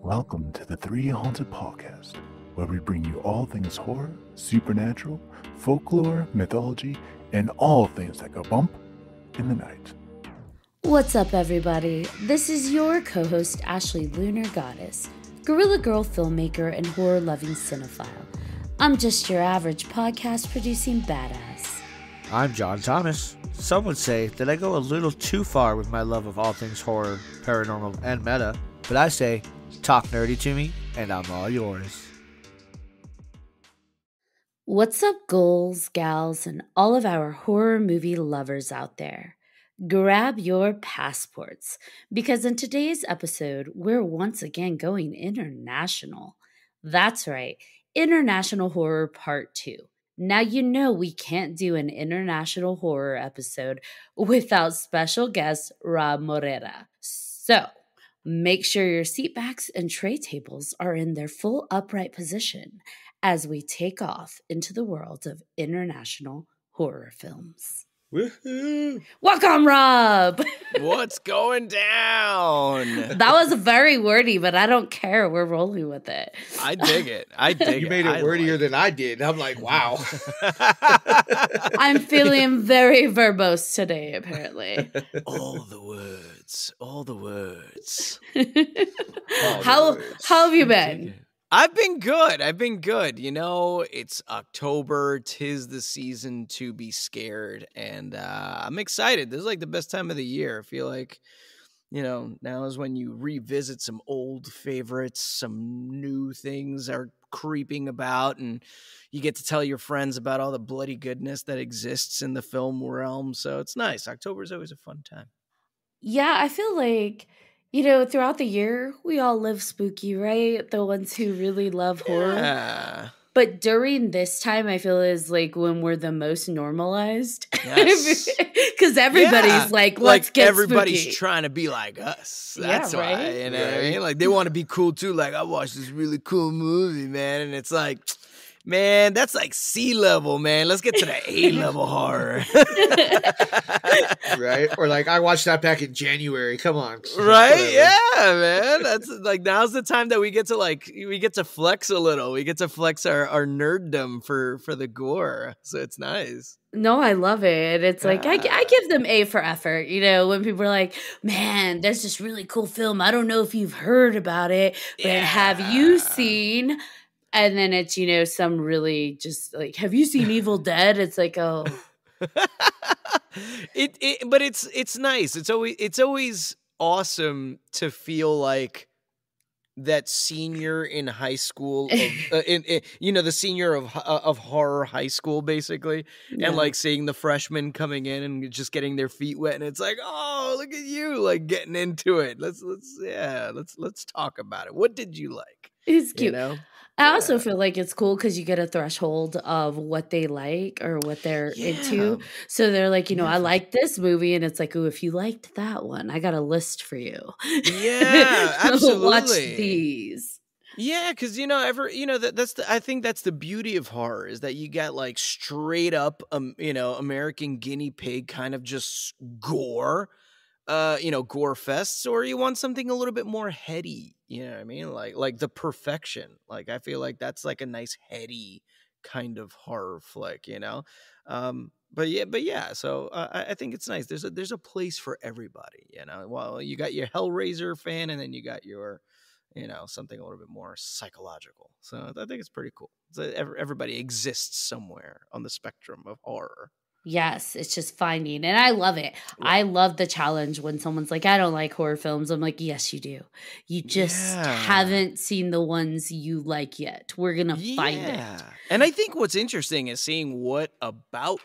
Welcome to the 3Haunted podcast, where we bring you all things horror, supernatural, folklore, mythology, and all things that go bump in the night. What's up, everybody? This is your co-host, Ashley Lunar Goddess, Gorilla Girl filmmaker and horror-loving cinephile. I'm just your average podcast-producing badass. I'm John Thomas. Some would say that I go a little too far with my love of all things horror, paranormal, and meta, but I say, talk nerdy to me, and I'm all yours. What's up, ghouls, gals, and all of our horror movie lovers out there? Grab your passports, because in today's episode, we're once again going international. That's right, International Horror Part 2. Now you know we can't do an international horror episode without special guest Robb Moreira. So, make sure your seat backs and tray tables are in their full upright position as we take off into the world of international horror films. Woohoo! Welcome, Rob! What's going down? That was very wordy, but I don't care. We're rolling with it. I dig it. I dig it. You made it wordier than I did. I'm like, wow. I'm feeling very verbose today, apparently. All the words. All the words. How have you been? I've been good. You know, it's October. 'Tis the season to be scared. And I'm excited. This is like the best time of the year. I feel like, you know, now is when you revisit some old favorites. Some new things are creeping about. And you get to tell your friends about all the bloody goodness that exists in the film realm. So it's nice. October is always a fun time. Yeah, I feel like, you know, throughout the year, we all live spooky, right? The ones who really love horror. Yeah. But during this time, I feel is like when we're the most normalized. Yes. Because everybody's like, let's get everybody's spooky. trying to be like us. Yeah, That's why. right? You know what I mean? Like they want to be cool too. Like I watched this really cool movie, man. And it's like, man, that's like C level, man. Let's get to the A level horror. Right? Or like, I watched that back in January. Come on. Right? Whatever. Yeah, man. That's like now's the time that we get to flex a little. We get to flex our nerddom for the gore. So it's nice. No, I love it. It's like, I give them A for effort. You know, when people are like, man, there's this really cool film. I don't know if you've heard about it, but have you seen? And then it's, you know, some really just like, have you seen Evil Dead? It's like, oh. But it's nice. It's always awesome to feel like that senior in high school, you know, the senior of horror high school, basically, and like seeing the freshmen coming in and just getting their feet wet, and it's like, oh, look at you, like getting into it. Let's talk about it. What did you like? It's cute. You know? I also feel like it's cool because you get a threshold of what they like or what they're into. So they're like, you know, I like this movie. And it's like, oh, if you liked that one, I got a list for you. Yeah, absolutely. Watch these. Yeah, because you know, I think that's the beauty of horror is that you got like straight up, you know, American guinea pig kind of just gore, you know, gore fests, or you want something a little bit more heady. You know what I mean? Like The Perfection. Like I feel like that's like a nice heady kind of horror flick, you know. But yeah. So I think it's nice. There's a place for everybody, you know. Well, you got your Hellraiser fan, and then you got your, you know, something a little bit more psychological. So I think it's pretty cool. So everybody exists somewhere on the spectrum of horror. Yes, it's just finding, and I love it. Yeah. I love the challenge when someone's like, I don't like horror films. I'm like, yes, you do. You just haven't seen the ones you like yet. We're going to find it. And I think what's interesting is seeing what about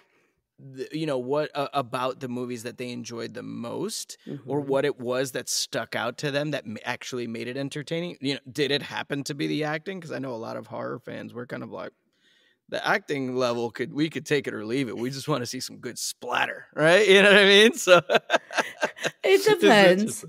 the movies that they enjoyed the most, or what it was that stuck out to them that actually made it entertaining. You know, did it happen to be the acting? Because I know a lot of horror fans were kind of like, the acting level we could take it or leave it. We just want to see some good splatter, right? You know what I mean? So it depends.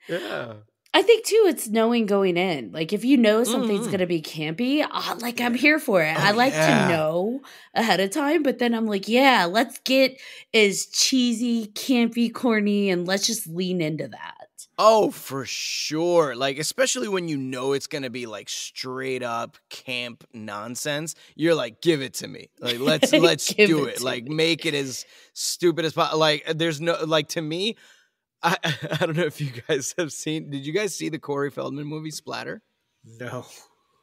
Yeah. I think too, it's knowing going in. Like if you know something's gonna be campy, I'm here for it. I like to know ahead of time, but then I'm like, yeah, let's get as cheesy, campy, corny, and let's just lean into that. Oh, for sure. Like, especially when you know it's going to be like straight up camp nonsense. You're like, give it to me. Like, let's do it. Like, make it as stupid as possible. Like, there's no, like, to me, I don't know if you guys have seen, did you guys see the Corey Feldman movie Splatter? No.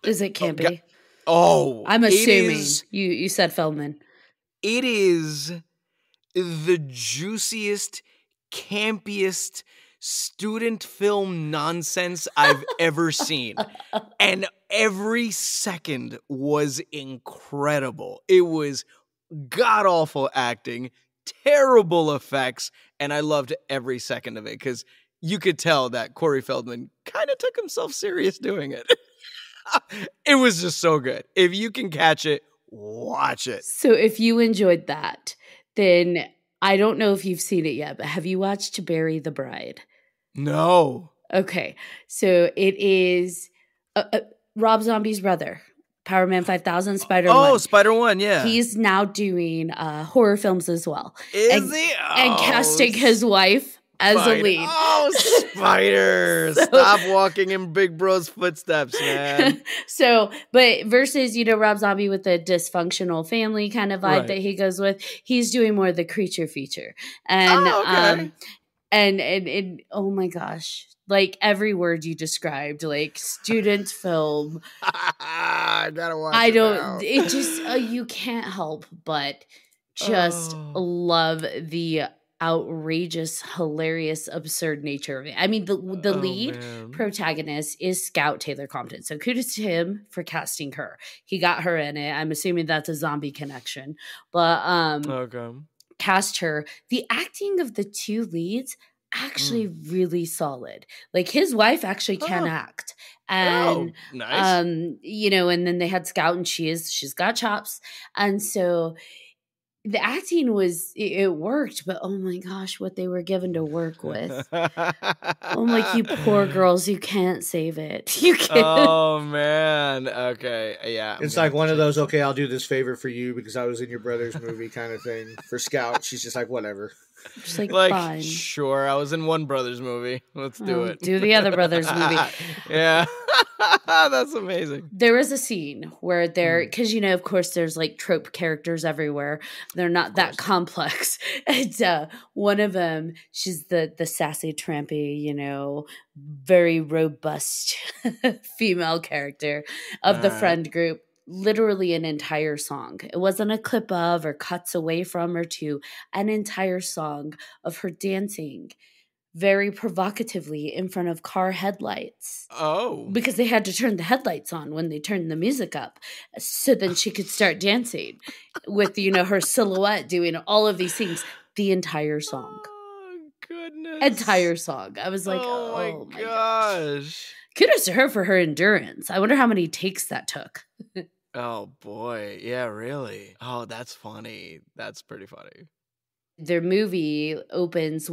Is it campy? I'm assuming you said Feldman. It is the juiciest, campiest student film nonsense I've ever seen. And every second was incredible. It was god-awful acting, terrible effects, and I loved every second of it because you could tell that Corey Feldman kind of took himself serious doing it. It was just so good. If you can catch it, watch it. So if you enjoyed that, then I don't know if you've seen it yet, but have you watched Bury the Bride? No. Okay. So it is Rob Zombie's brother, Power Man 5000, Spider-Man. Oh, Spider-Man, yeah. He's now doing horror films as well. Is he? And casting his wife as a lead. Oh, Spider. Stop walking in Big Bro's footsteps, man. But versus, Rob Zombie with the dysfunctional family kind of vibe that he goes with, he's doing more of the creature feature. And, okay. And oh my gosh, like every word you described, like student film. I gotta watch I it don't, now. it just, you can't help but just love the outrageous, hilarious, absurd nature of it. I mean, the lead protagonist is Scout Taylor Compton. So kudos to him for casting her. He got her in it. I'm assuming that's a zombie connection. But cast her. The acting of the two leads actually really solid. Like his wife actually can act. And nice. and then they had Scout and she's got chops. And so the acting it worked, but oh my gosh, what they were given to work with. I'm like, you poor girls, you can't save it. You can't. Oh man. Okay. Yeah. It's like one of those, okay, I'll do this favor for you because I was in your brother's movie kind of thing. For Scout, she's just like, whatever. Just like fine. Sure, I was in one brother's movie. Let's do it. Do the other brother's movie. Yeah. That's amazing. There is a scene where because of course there's like trope characters everywhere. They're not that complex. And one of them, she's the sassy, trampy, very robust female character of the friend group. Literally an entire song. It wasn't a clip of or cuts away from or to an entire song of her dancing very provocatively in front of car headlights. Oh. Because they had to turn the headlights on when they turned the music up so then she could start dancing with, her silhouette doing all of these things. The entire song. Oh, goodness. Entire song. I was like, oh my gosh. Kudos to her for her endurance. I wonder how many takes that took. Oh, boy. Yeah, really. Oh, that's funny. That's pretty funny. Their movie opens,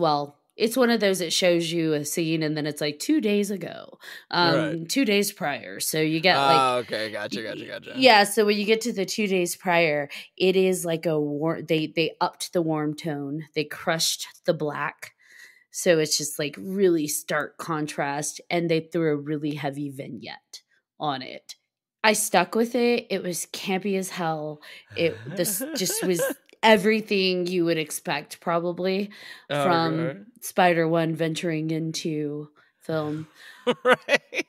it's one of those that shows you a scene and then it's like 2 days ago, 2 days prior. So you get okay. Gotcha. Yeah. So when you get to the 2 days prior, it is like they upped the warm tone. They crushed the black. So it's just like really stark contrast and they threw a really heavy vignette on it. I stuck with it. It was campy as hell. This just was everything you would expect probably from Spider-Man venturing into film. Right.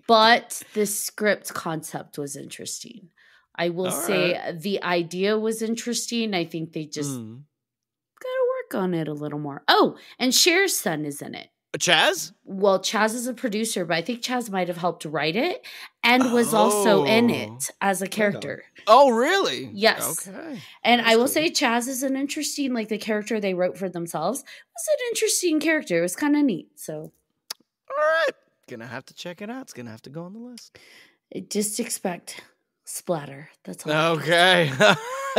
But the script concept was interesting. I will say the idea was interesting. I think they just got to work on it a little more. Oh, and Cher's son is in it. Chaz? Well, Chaz is a producer, but I think Chaz might have helped write it and was also in it as a character. Oh, really? Yes. Okay. And I will say Chaz is an interesting, the character they wrote for themselves was an interesting character. It was kind of neat. So. All right. Gonna have to check it out. It's gonna have to go on the list. Just expect splatter. That's all. Okay.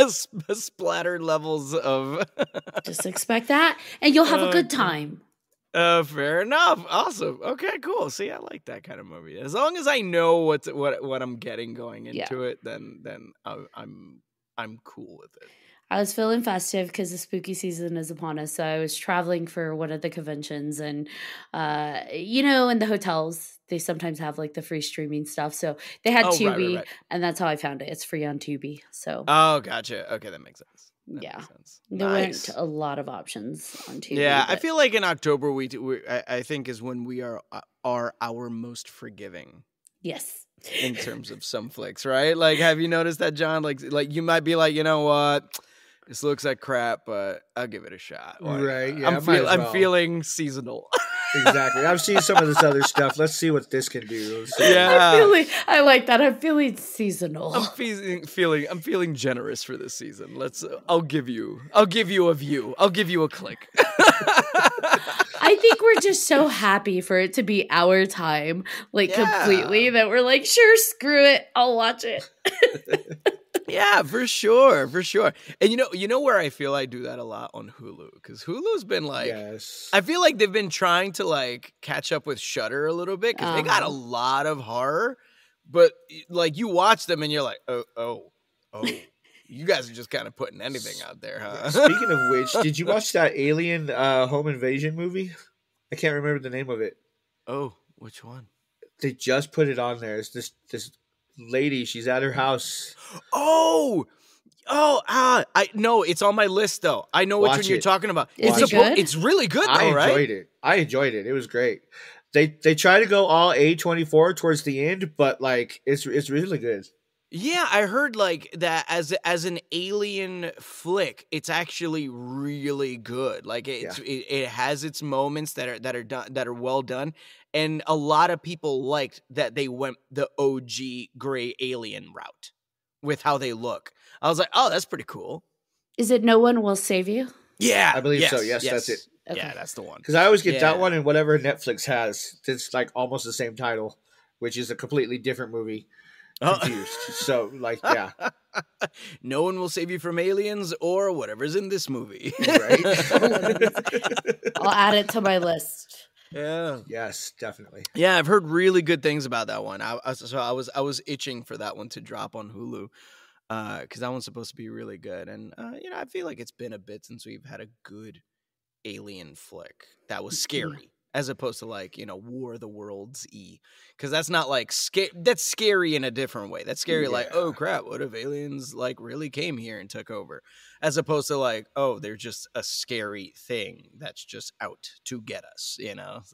Splattered levels of. Just expect that and you'll have a good time. Fair enough. Awesome. Okay, cool. See, I like that kind of movie. As long as I know what I'm getting going into it, then I'm cool with it. I was feeling festive because the spooky season is upon us. So I was traveling for one of the conventions, and in the hotels they sometimes have like the free streaming stuff. So they had Tubi, right. and that's how I found it. It's free on Tubi. So gotcha. Okay, that makes sense. makes sense. There weren't a lot of options on Tubi. Yeah, I feel like in October I think is when we are our most forgiving. Yes. In terms of some flicks, right? Like, have you noticed that, John? Like you might be like, you know what? This looks like crap, but I'll give it a shot. Right? Yeah, I'm feeling seasonal. Exactly. I've seen some of this other stuff. Let's see what this can do. Yeah, I like that. I'm feeling seasonal. I'm feeling generous for this season. I'll give you a view. I'll give you a click. I think we're just so happy for it to be our time, completely, that we're like, sure, screw it, I'll watch it. Yeah, for sure. And you know where I feel I do that a lot on Hulu, because Hulu's been like, yes. I feel like they've been trying to like catch up with Shudder a little bit, because they got a lot of horror, but like you watch them and you're like, oh, you guys are just kind of putting anything out there, huh? Speaking of which, did you watch that Alien home invasion movie? I can't remember the name of it. Oh, which one? They just put it on there. It's this lady. She's at her house. I know it's on my list though. I know which one you're talking about. Is it good? It's really good though, right? I enjoyed it. It was great. They try to go all A24 towards the end, but like it's really good. Yeah, I heard like that as an Alien flick, it's actually really good. Like it has its moments that are well done, and a lot of people liked that they went the OG gray Alien route with how they look. I was like, oh, that's pretty cool. Is it No One Will Save You? Yeah, I believe so. Yes, that's it. Okay. Yeah, that's the one. Because I always get that one and whatever Netflix has. It's like almost the same title, which is a completely different movie. Confused. So, like, yeah. No One Will Save You from Aliens or whatever's in this movie. Right? I'll add it to my list. Yeah. Yes, definitely. Yeah, I've heard really good things about that one. I was itching for that one to drop on Hulu, because that one's supposed to be really good. And I feel like it's been a bit since we've had a good alien flick that was scary. As opposed to like, War of the Worlds E. Because that's not like that's scary in a different way. That's scary like, oh crap, what if aliens like really came here and took over? As opposed to like, oh, they're just a scary thing that's just out to get us,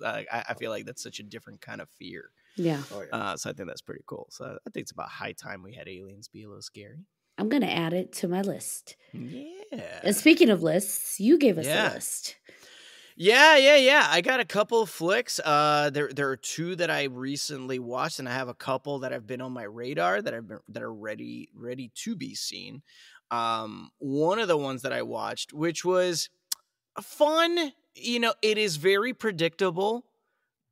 I feel like that's such a different kind of fear. Yeah. Oh, yeah. So I think that's pretty cool. So I think it's about high time we had aliens be a little scary. I'm going to add it to my list. Yeah. And speaking of lists, you gave us a list. Yeah. I got a couple of flicks. There are two that I recently watched, and I have a couple that have been on my radar that are ready to be seen. One of the ones that I watched, which was fun, it is very predictable,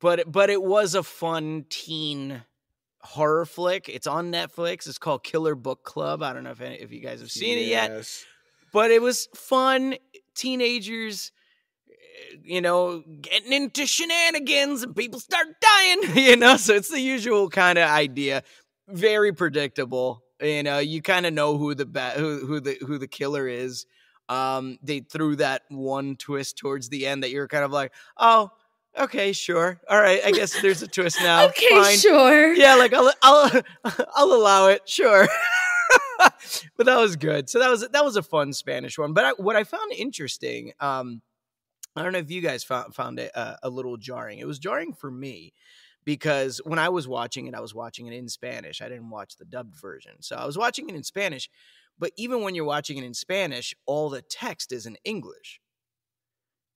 but it was a fun teen horror flick. It's on Netflix. It's called Killer Book Club. I don't know if you guys have seen it yet, but it was fun. Teenagers, getting into shenanigans and people start dying, so it's the usual kind of idea. Very predictable. You kind of know who the killer is. They threw that one twist towards the end that you're kind of like, oh, okay, sure. All right. I guess there's a twist now. Okay, fine. Sure. Yeah. Like I'll allow it. Sure. But that was good. So that was a fun Spanish one. But what I found interesting, I don't know if you guys found it a little jarring. It was jarring for me because when I was watching it in Spanish. I didn't watch the dubbed version. So I was watching it in Spanish. But even when you're watching it in Spanish, all the text is in English.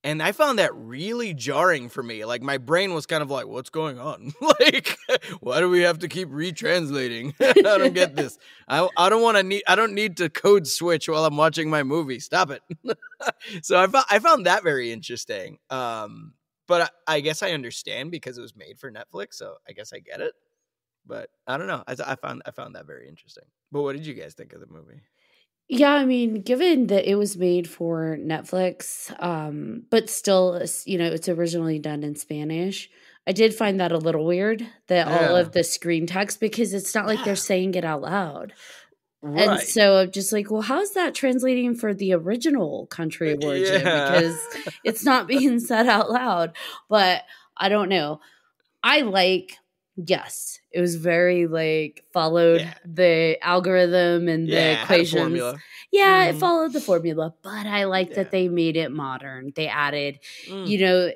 And I found that really jarring for me. Like my brain was kind of like, what's going on? Like, why do we have to keep retranslating? I don't get this. I don't need to code switch while I'm watching my movie. Stop it. So I found that very interesting. But I guess I understand because it was made for Netflix. So I guess I get it. But I don't know. I found that very interesting. But what did you guys think of the movie? Yeah, I mean, given that it was made for Netflix, but still, it's originally done in Spanish, I did find that a little weird, that all of the screen text, because it's not like they're saying it out loud. Right. And so I'm just like, well, how's that translating for the original country of origin? Yeah. Because it's not being said out loud. But I don't know. Yes, it was very like followed the algorithm and the equations. Had a formula. Yeah, it followed the formula, but I like that Yeah. they made it modern. They added, Mm.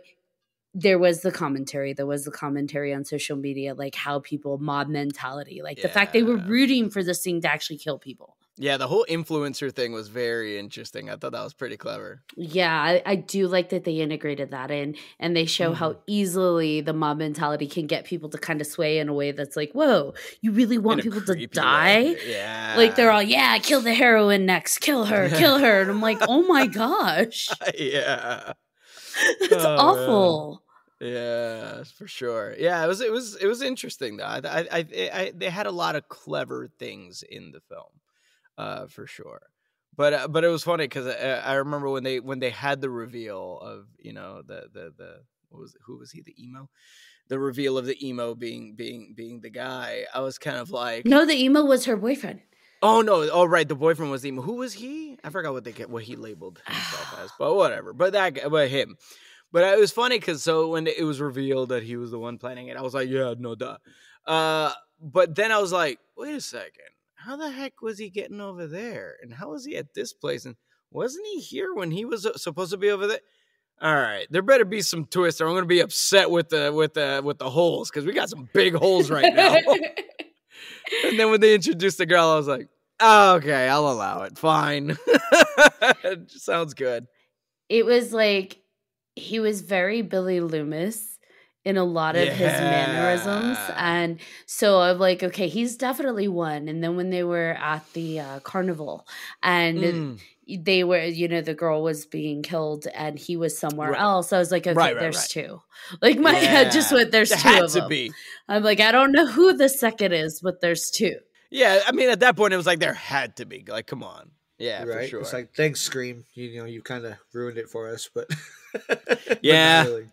there was the commentary. There was the commentary on social media, like how people mob mentality, like the fact they were rooting for this thing to actually kill people. Yeah, the whole influencer thing was very interesting. I thought that was pretty clever. Yeah, I do like that they integrated that in, and they show how easily the mob mentality can get people to kind of sway in a way that's like, whoa, you really want people to die? Way. Yeah. Like they're all, yeah, kill the heroine next, kill her. And I'm like, oh my gosh. Yeah. It's awful. Man. Yeah, for sure. Yeah, it was interesting though. They had a lot of clever things in the film, for sure. But it was funny because I remember when they had the reveal of the who was he, the emo, the reveal of the emo being the guy. I was kind of like, no, the emo was her boyfriend. Oh no! Oh right, the boyfriend was the emo. Who was he? I forgot what he labeled himself as, but whatever. But that guy, but him. But it was funny because so when it was revealed that he was the one planning it, I was like, yeah, no duh. But then I was like, wait a second, how the heck was he getting over there? And how was he at this place? And wasn't he here when he was supposed to be over there? All right, there better be some twist, or I'm going to be upset with the holes because we got some big holes right now. And then when they introduced the girl, I was like, oh, okay, I'll allow it. Fine. It sounds good. It was like he was very Billy Loomis in a lot of his mannerisms. And so I'm like, okay, he's definitely one. And then when they were at the carnival and they were, the girl was being killed and he was somewhere else. I was like, okay, there's two. Like my head just went, there's two of them. I'm like, I don't know who the second is, but there's two. Yeah, I mean, at that point, it was like there had to be. Like, come on. Yeah, right? For sure. It's like, thanks, Scream. You kind of ruined it for us, but yeah, but really.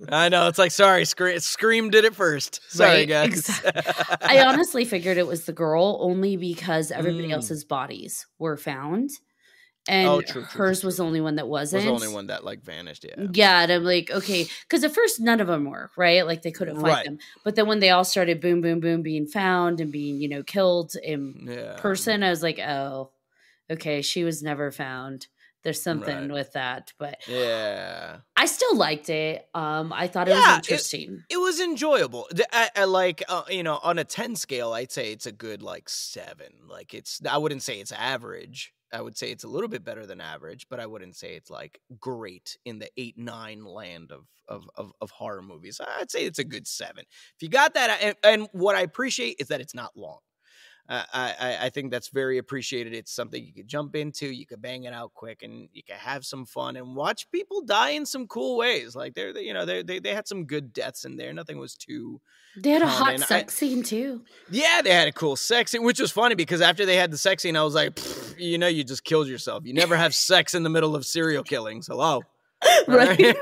I know. It's like, sorry, Scream did it first. Sorry, guys. Exactly. I honestly figured it was the girl only because everybody else's bodies were found. And hers was the only one that wasn't. Was the only one that like vanished, yeah. Yeah, and I'm like, okay, because at first none of them were, right? Like they couldn't find them. But then when they all started boom, boom, boom being found and being, killed in person, I was like, oh, okay, she was never found. There's something with that. But yeah, I still liked it. I thought it was interesting. It was enjoyable. I like, on a 10 scale, I'd say it's a good like 7. Like I wouldn't say it's average. I would say it's a little bit better than average, but I wouldn't say it's like great in the 8-9 land of horror movies. I'd say it's a good 7. If you got that, and what I appreciate is that it's not long. I think that's very appreciated. It's something you could jump into, you could bang it out quick, and you could have some fun and watch people die in some cool ways. Like they had some good deaths in there. Nothing was too. They had a hot sex scene too. Yeah, they had a cool sex scene, which was funny because after they had the sex scene, I was like, you just killed yourself. You never have sex in the middle of serial killings. Hello, right?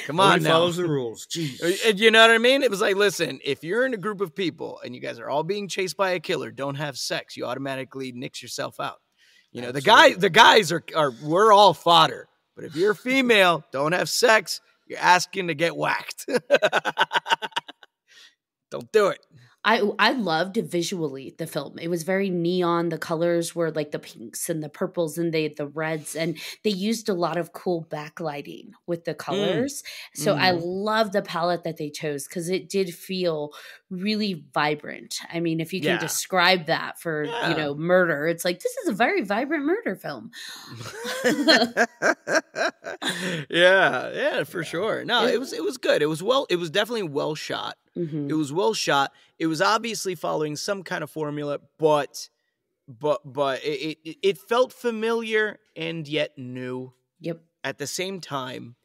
Come on, now. Follows the rules. Jeez. You know what I mean? It was like, listen, if you're in a group of people and you guys are all being chased by a killer, don't have sex. You automatically nix yourself out. Absolutely. The guys are we're all fodder. But if you're a female, don't have sex. You're asking to get whacked. Don't do it. I loved visually the film. It was very neon. The colors were like the pinks and the purples and the reds. And they used a lot of cool backlighting with the colors. So I love the palette that they chose because it did feel really vibrant. I mean, if you can describe that for, murder, it's like, this is a very vibrant murder film. Yeah, for sure. No, it was good. It was definitely well shot. Mm-hmm. It was well shot. It was obviously following some kind of formula, but it felt familiar and yet new. Yep. At the same time.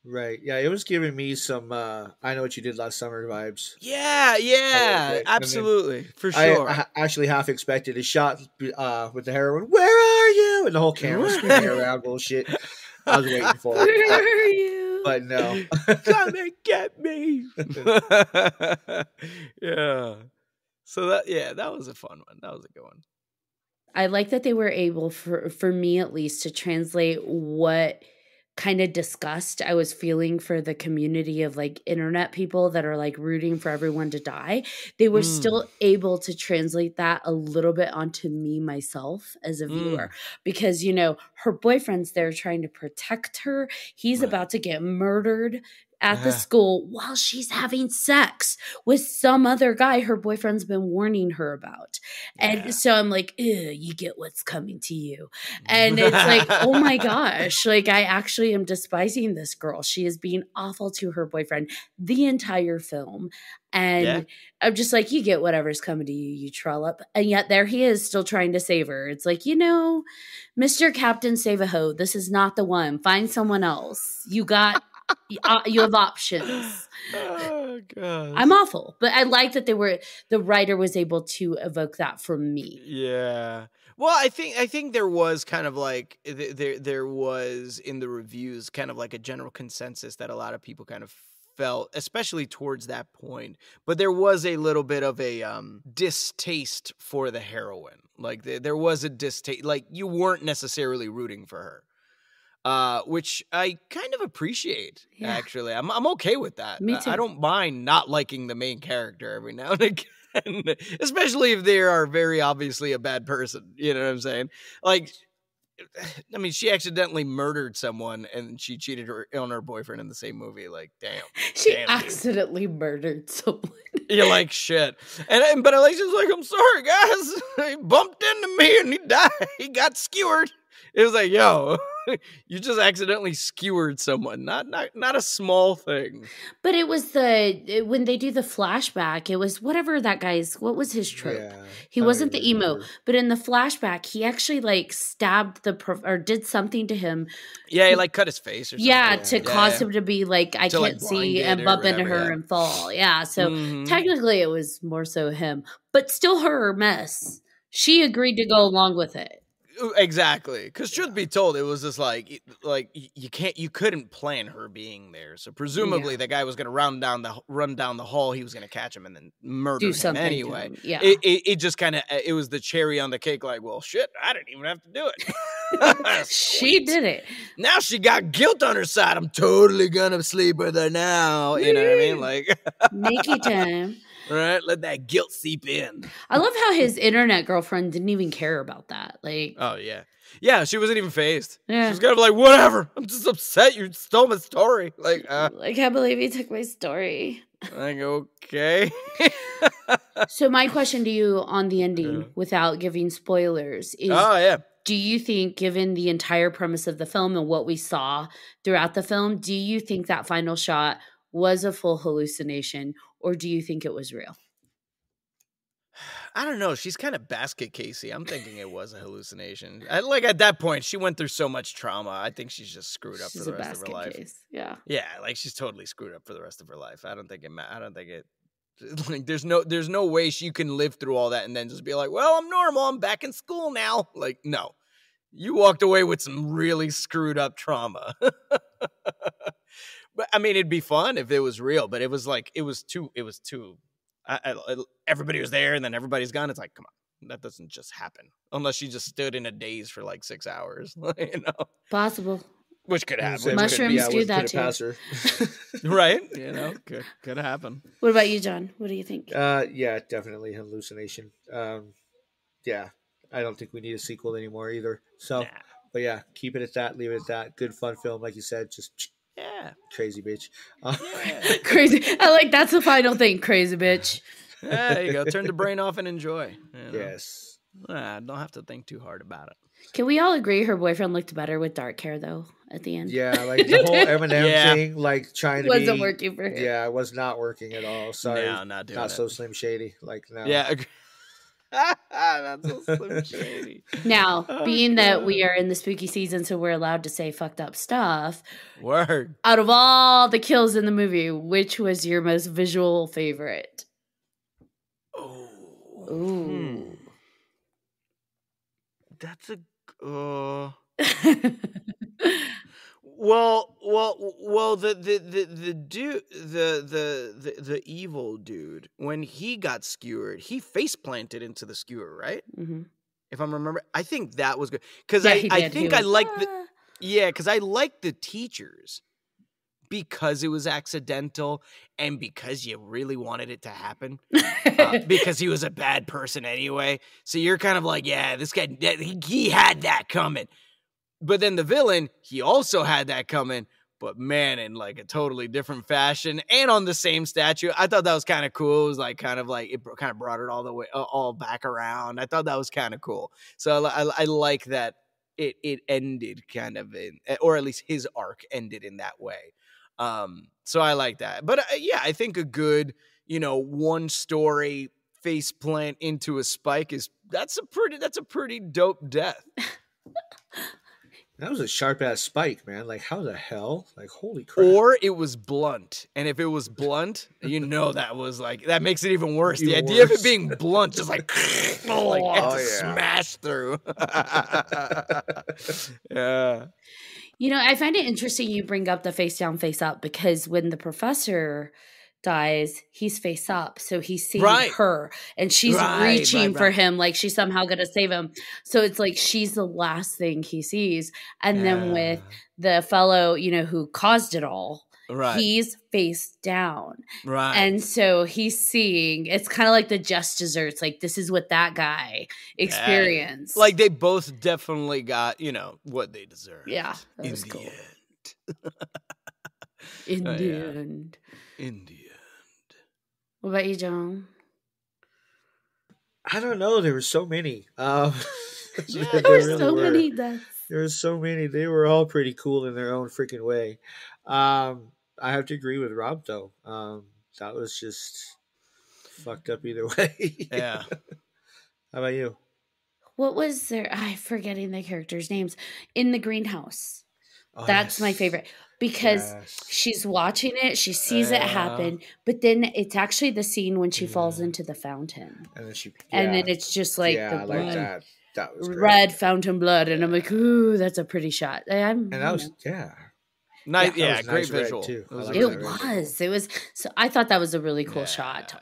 Right. Yeah, it was giving me some I Know What You Did Last Summer vibes. Yeah, absolutely. For sure. I actually half expected a shot with the heroine, "Where are you?" and the whole camera spinning around bullshit. I was waiting for it. Where are you? But no. Come and get me. Yeah. So that was a fun one. That was a good one. I like that they were able, for me at least, to translate what kind of disgust I was feeling for the community of like internet people that are like rooting for everyone to die. They were still able to translate that a little bit onto me myself as a viewer, because, you know, her boyfriend's there trying to protect her. He's about to get murdered at the school while she's having sex with some other guy her boyfriend's been warning her about. And so I'm like, ew, you get what's coming to you. And it's like, oh my gosh, like I actually am despising this girl. She is being awful to her boyfriend the entire film. And I'm just like, you get whatever's coming to you, you trollop. And yet there he is still trying to save her. It's like, you know, Mr. Captain Save a Ho, this is not the one. Find someone else. You have options. Oh god, I'm awful, but I like that the writer was able to evoke that from me. Yeah. Well, I think there was kind of like there was in the reviews kind of like a general consensus that a lot of people kind of felt, especially towards that point. But there was a little bit of a distaste for the heroine. Like there was a distaste. Like you weren't necessarily rooting for her. Which I kind of appreciate, actually. I'm okay with that. Me too. I don't mind not liking the main character every now and again, especially if they are very obviously a bad person. You know what I'm saying? Like, I mean, she accidentally murdered someone and she cheated on her boyfriend in the same movie. Like, damn. She damn, accidentally murdered someone. You're like, shit. But Alicia's like, I'm sorry, guys. He bumped into me and he died. He got skewered. It was like, yo, you just accidentally skewered someone. Not a small thing. But it was when they do the flashback, it was whatever that guy's, what was his trope? Yeah, he wasn't the emo, but in the flashback, he actually like stabbed or did something to him. Yeah, he like cut his face or something. Yeah, to cause him to be like, I can't see and bump into her and fall. Yeah, so technically it was more so him, but still her mess. She agreed to go along with it. Exactly, because truth be told, it was just like you couldn't plan her being there. So presumably, the guy was going to run down the hall. He was going to catch him and then murder him anyway. Yeah, it just kind of it was the cherry on the cake. Like, well, shit, I didn't even have to do it. She did it. Now she got guilt on her side. I'm totally gonna sleep with her now. You know what I mean? Like, Nikki time. Right, let that guilt seep in. I love how his internet girlfriend didn't even care about that. Like, oh yeah, she wasn't even phased. Yeah. She was kind of like, whatever. I'm just upset you stole my story. Like, I can't believe you took my story. Like, okay. So my question to you on the ending, without giving spoilers, is: do you think, given the entire premise of the film and what we saw throughout the film, do you think that final shot was a full hallucination? Or do you think it was real? I don't know. She's kind of basket Casey. I'm thinking it was a hallucination. Like at that point, she went through so much trauma. I think she's just screwed up for the rest of her life. Case. Yeah. Yeah, like she's totally screwed up for the rest of her life. I don't think it. Like there's no way she can live through all that and then just be like, well, I'm normal. I'm back in school now. Like, no, you walked away with some really screwed up trauma. But I mean, it'd be fun if it was real, but it was too. Everybody was there and then everybody's gone. It's like, come on, that doesn't just happen unless she just stood in a daze for like 6 hours, you know? Possible. Which could happen. Mushrooms do that too. Right? You know, could happen. What about you, John? What do you think? Yeah, definitely hallucination. Yeah, I don't think we need a sequel anymore either. So, but yeah, keep it at that. Leave it at that. Good fun film, like you said. Just. Yeah. Crazy bitch. Crazy. I like that's the final thing. Crazy bitch. Yeah, there you go. Turn the brain off and enjoy. You know? Yes. Don't have to think too hard about it. Can we all agree her boyfriend looked better with dark hair though at the end? Yeah, like the whole Eminem thing, like trying to wasn't working for him. Yeah, it was not working at all. Sorry. No, not so Slim Shady. Like no. Yeah. That's so Slim Shady. Now, being that we are in the spooky season, so we're allowed to say fucked up stuff. Word. Out of all the kills in the movie, which was your most visual favorite? Ooh. That's a Well, the dude, the evil dude, when he got skewered, he face planted into the skewer, right? Mm-hmm. If I'm remember, I think that was good because Yeah, I he I did. He think I was, liked because I liked the teachers because it was accidental and because you really wanted it to happen. Because he was a bad person anyway. So you're kind of like, yeah, this guy, he had that coming. But then the villain, he also had that coming, but man, in like a totally different fashion and on the same statue. I thought that was kind of cool. It was like kind of brought it all the way, all back around. I thought that was kind of cool. So I like that it ended kind of or at least his arc ended in that way. So I like that. But yeah, I think a good, one story face plant into a spike that's a pretty dope death. That was a sharp ass spike, man. Like, how the hell? Like, holy crap. Or it was blunt. And if it was blunt, that was like, that makes it even worse. The idea of it being blunt, just like, smash through. Yeah. I find it interesting you bring up the face down, face up, because when the professor dies, he's face up. So he's seeing her and she's reaching for him like she's somehow going to save him. So it's like she's the last thing he sees. And then with the fellow, who caused it all, he's face down. Right. And so he's seeing, it's kind of like the just desserts. Like, this is what that guy experienced. Like, they both definitely got, what they deserve. Yeah. That was cool. In the end. In the end. What about you, John? I don't know. There were so many. There were so many deaths. There were so many. They were all pretty cool in their own freaking way. I have to agree with Rob, though. That was just fucked up either way. Yeah. How about you? What was there? I'm forgetting the characters' names. In the greenhouse. That's my favorite. Because she's watching it, she sees it happen, but then it's actually the scene when she falls into the fountain. And then and then it's just like the blood. like that. That was great. Red fountain blood. And I'm like, ooh, that's a pretty shot. And that was, Nice, great nice visual too. It was. So I thought that was a really cool shot.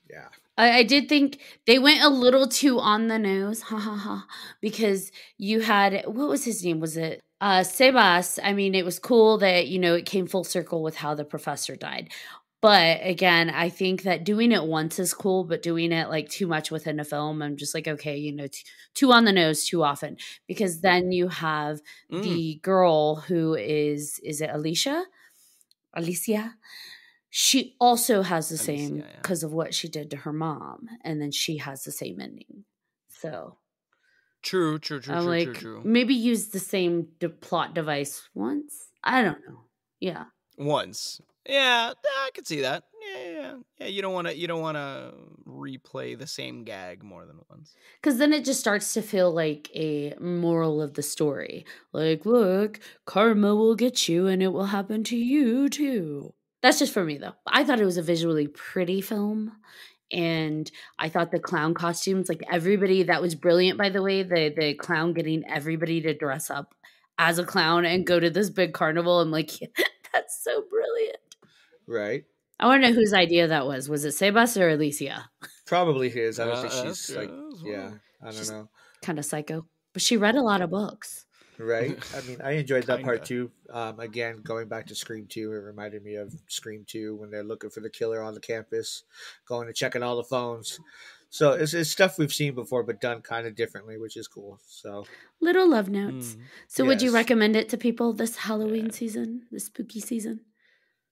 Yeah. I did think they went a little too on the nose, because you had, what was his name? Was it Sebas? I mean, it was cool that, it came full circle with how the professor died. But again, I think that doing it once is cool, but doing it like too much within a film, I'm just like, okay, too on the nose too often. Because then you have the girl who is it Alicia? She also has the same because of what she did to her mom. And then she has the same ending. So. True. Maybe use the same plot device once. I don't know. Yeah. Once. Yeah, I could see that. Yeah. You don't want to replay the same gag more than once. Because then it just starts to feel like a moral of the story. Like, look, karma will get you, and it will happen to you too. That's just for me, though. I thought it was a visually pretty film. And I thought the clown costumes, like everybody, that was brilliant, by the way. The clown getting everybody to dress up as a clown and go to this big carnival. I'm like, that's so brilliant. Right. I want to know whose idea that was. Was it Sebas or Alicia? Probably his. I don't think she's like, I don't know. Kind of psycho. But she read a lot of books. Right. I mean, I enjoyed that part too. Again, going back to Scream 2, it reminded me of Scream 2 when they're looking for the killer on the campus, going and checking all the phones. So it's stuff we've seen before, but done kind of differently, which is cool. So little love notes. So would you recommend it to people this Halloween season, this spooky season?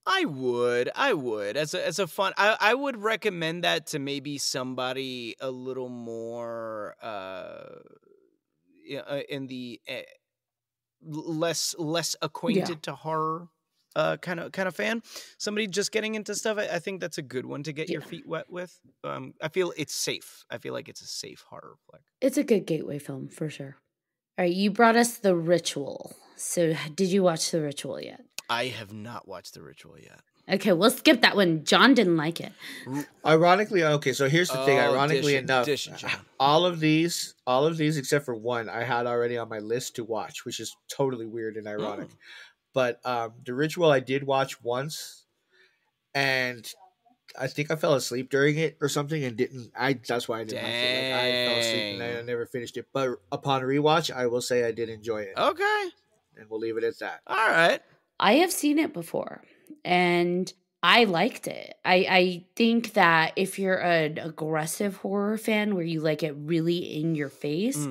I would. As a fun, I would recommend that to maybe somebody a little more in the less acquainted to horror kind of fan. Somebody just getting into stuff. I think that's a good one to get your feet wet with. I feel it's safe. I feel like it's a safe horror flick. It's a good gateway film for sure. All right, you brought us The Ritual. So did you watch The Ritual yet? I have not watched The Ritual yet. Okay, we'll skip that one. John didn't like it. Ironically, okay, so here's the thing. Ironically enough, all of these except for one, I had already on my list to watch, which is totally weird and ironic. But The Ritual I did watch once, and I think I fell asleep during it or something and didn't. That's why I didn't like it. Like I fell asleep and I Dang. never finished it. But upon rewatch, I will say I did enjoy it, Okay. and we'll leave it at that. All right. I have seen it before and I liked it. I think that if you're an aggressive horror fan where you like it really in your face,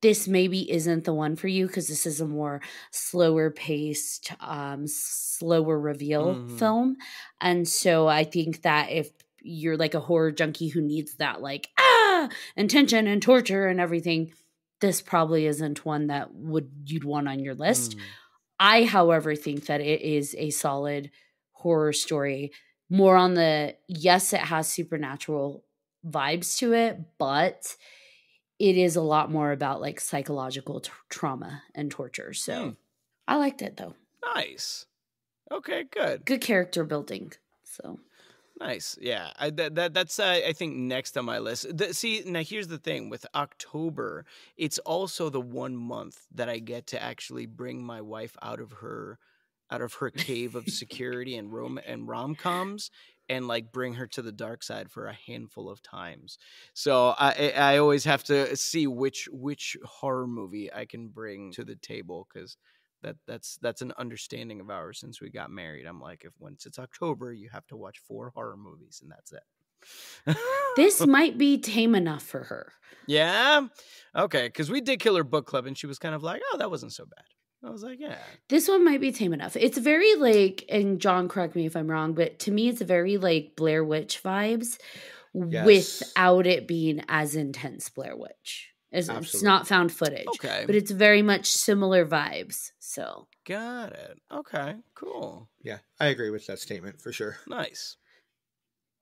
this maybe isn't the one for you because this is a more slower paced, slower reveal film. And so I think that if you're like a horror junkie who needs that like and tension and torture and everything, this probably isn't one that you'd want on your list. I, however, think that it is a solid horror story. More on the, yes, it has supernatural vibes to it, but it is a lot more about like psychological trauma and torture. So I liked it though. Nice. Okay, good. Good character building. So nice. Yeah. That's I think next on my list. See, now here's the thing with October, it's also the 1 month that I get to actually bring my wife out of her cave of security and rom-coms and like bring her to the dark side for a handful of times. So I always have to see which horror movie I can bring to the table, because that's an understanding of ours since we got married. I'm like, once it's October, you have to watch 4 horror movies and that's it. This might be tame enough for her. Yeah. Okay. Because we did Killer Book Club and she was kind of like, oh, that wasn't so bad. I was like, yeah. This one might be tame enough. It's very like, and John, correct me if I'm wrong, but to me, it's very like Blair Witch vibes without it being as intense Blair Witch. It's not found footage. Okay. But it's very much similar vibes. So. Got it. Okay, cool. Yeah, I agree with that statement for sure. Nice.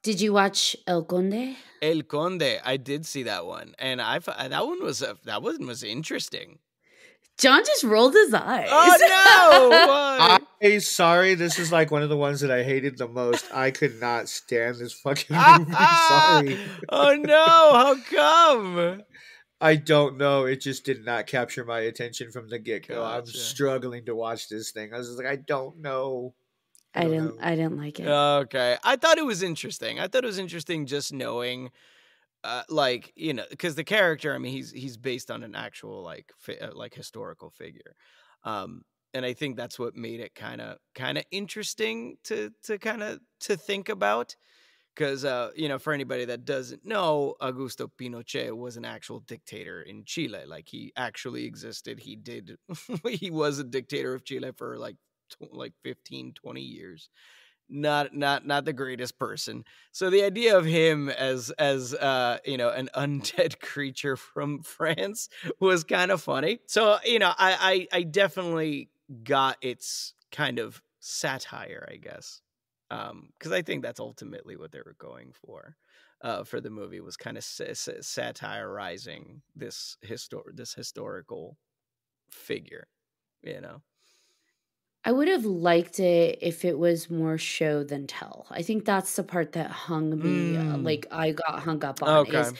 Did you watch El Conde? El Conde. I did see that one. And that one was interesting. John just rolled his eyes. Oh no! I'm sorry. This is like one of the ones that I hated the most. I could not stand this fucking movie. Sorry. Oh no! How come? I don't know. It just did not capture my attention from the get-go. Gotcha. I'm struggling to watch this thing. I was just like, I don't know. I didn't like it. Okay. I thought it was interesting. Just knowing, like, you know, because the character, I mean, he's based on an actual like historical figure, and I think that's what made it kind of interesting to think about. Because, you know, for anybody that doesn't know, Augusto Pinochet was an actual dictator in Chile. Like, he actually existed. He was a dictator of Chile for like 15, 20 years. Not the greatest person. So the idea of him as you know, an undead creature from France was kind of funny. So, you know, I definitely got its kind of satire, I guess. Because I think that's ultimately what they were going for the movie, was kind of satirizing this historical figure, you know. I would have liked it if it was more show than tell. I think that's the part that hung me, like I got hung up on. Okay. Is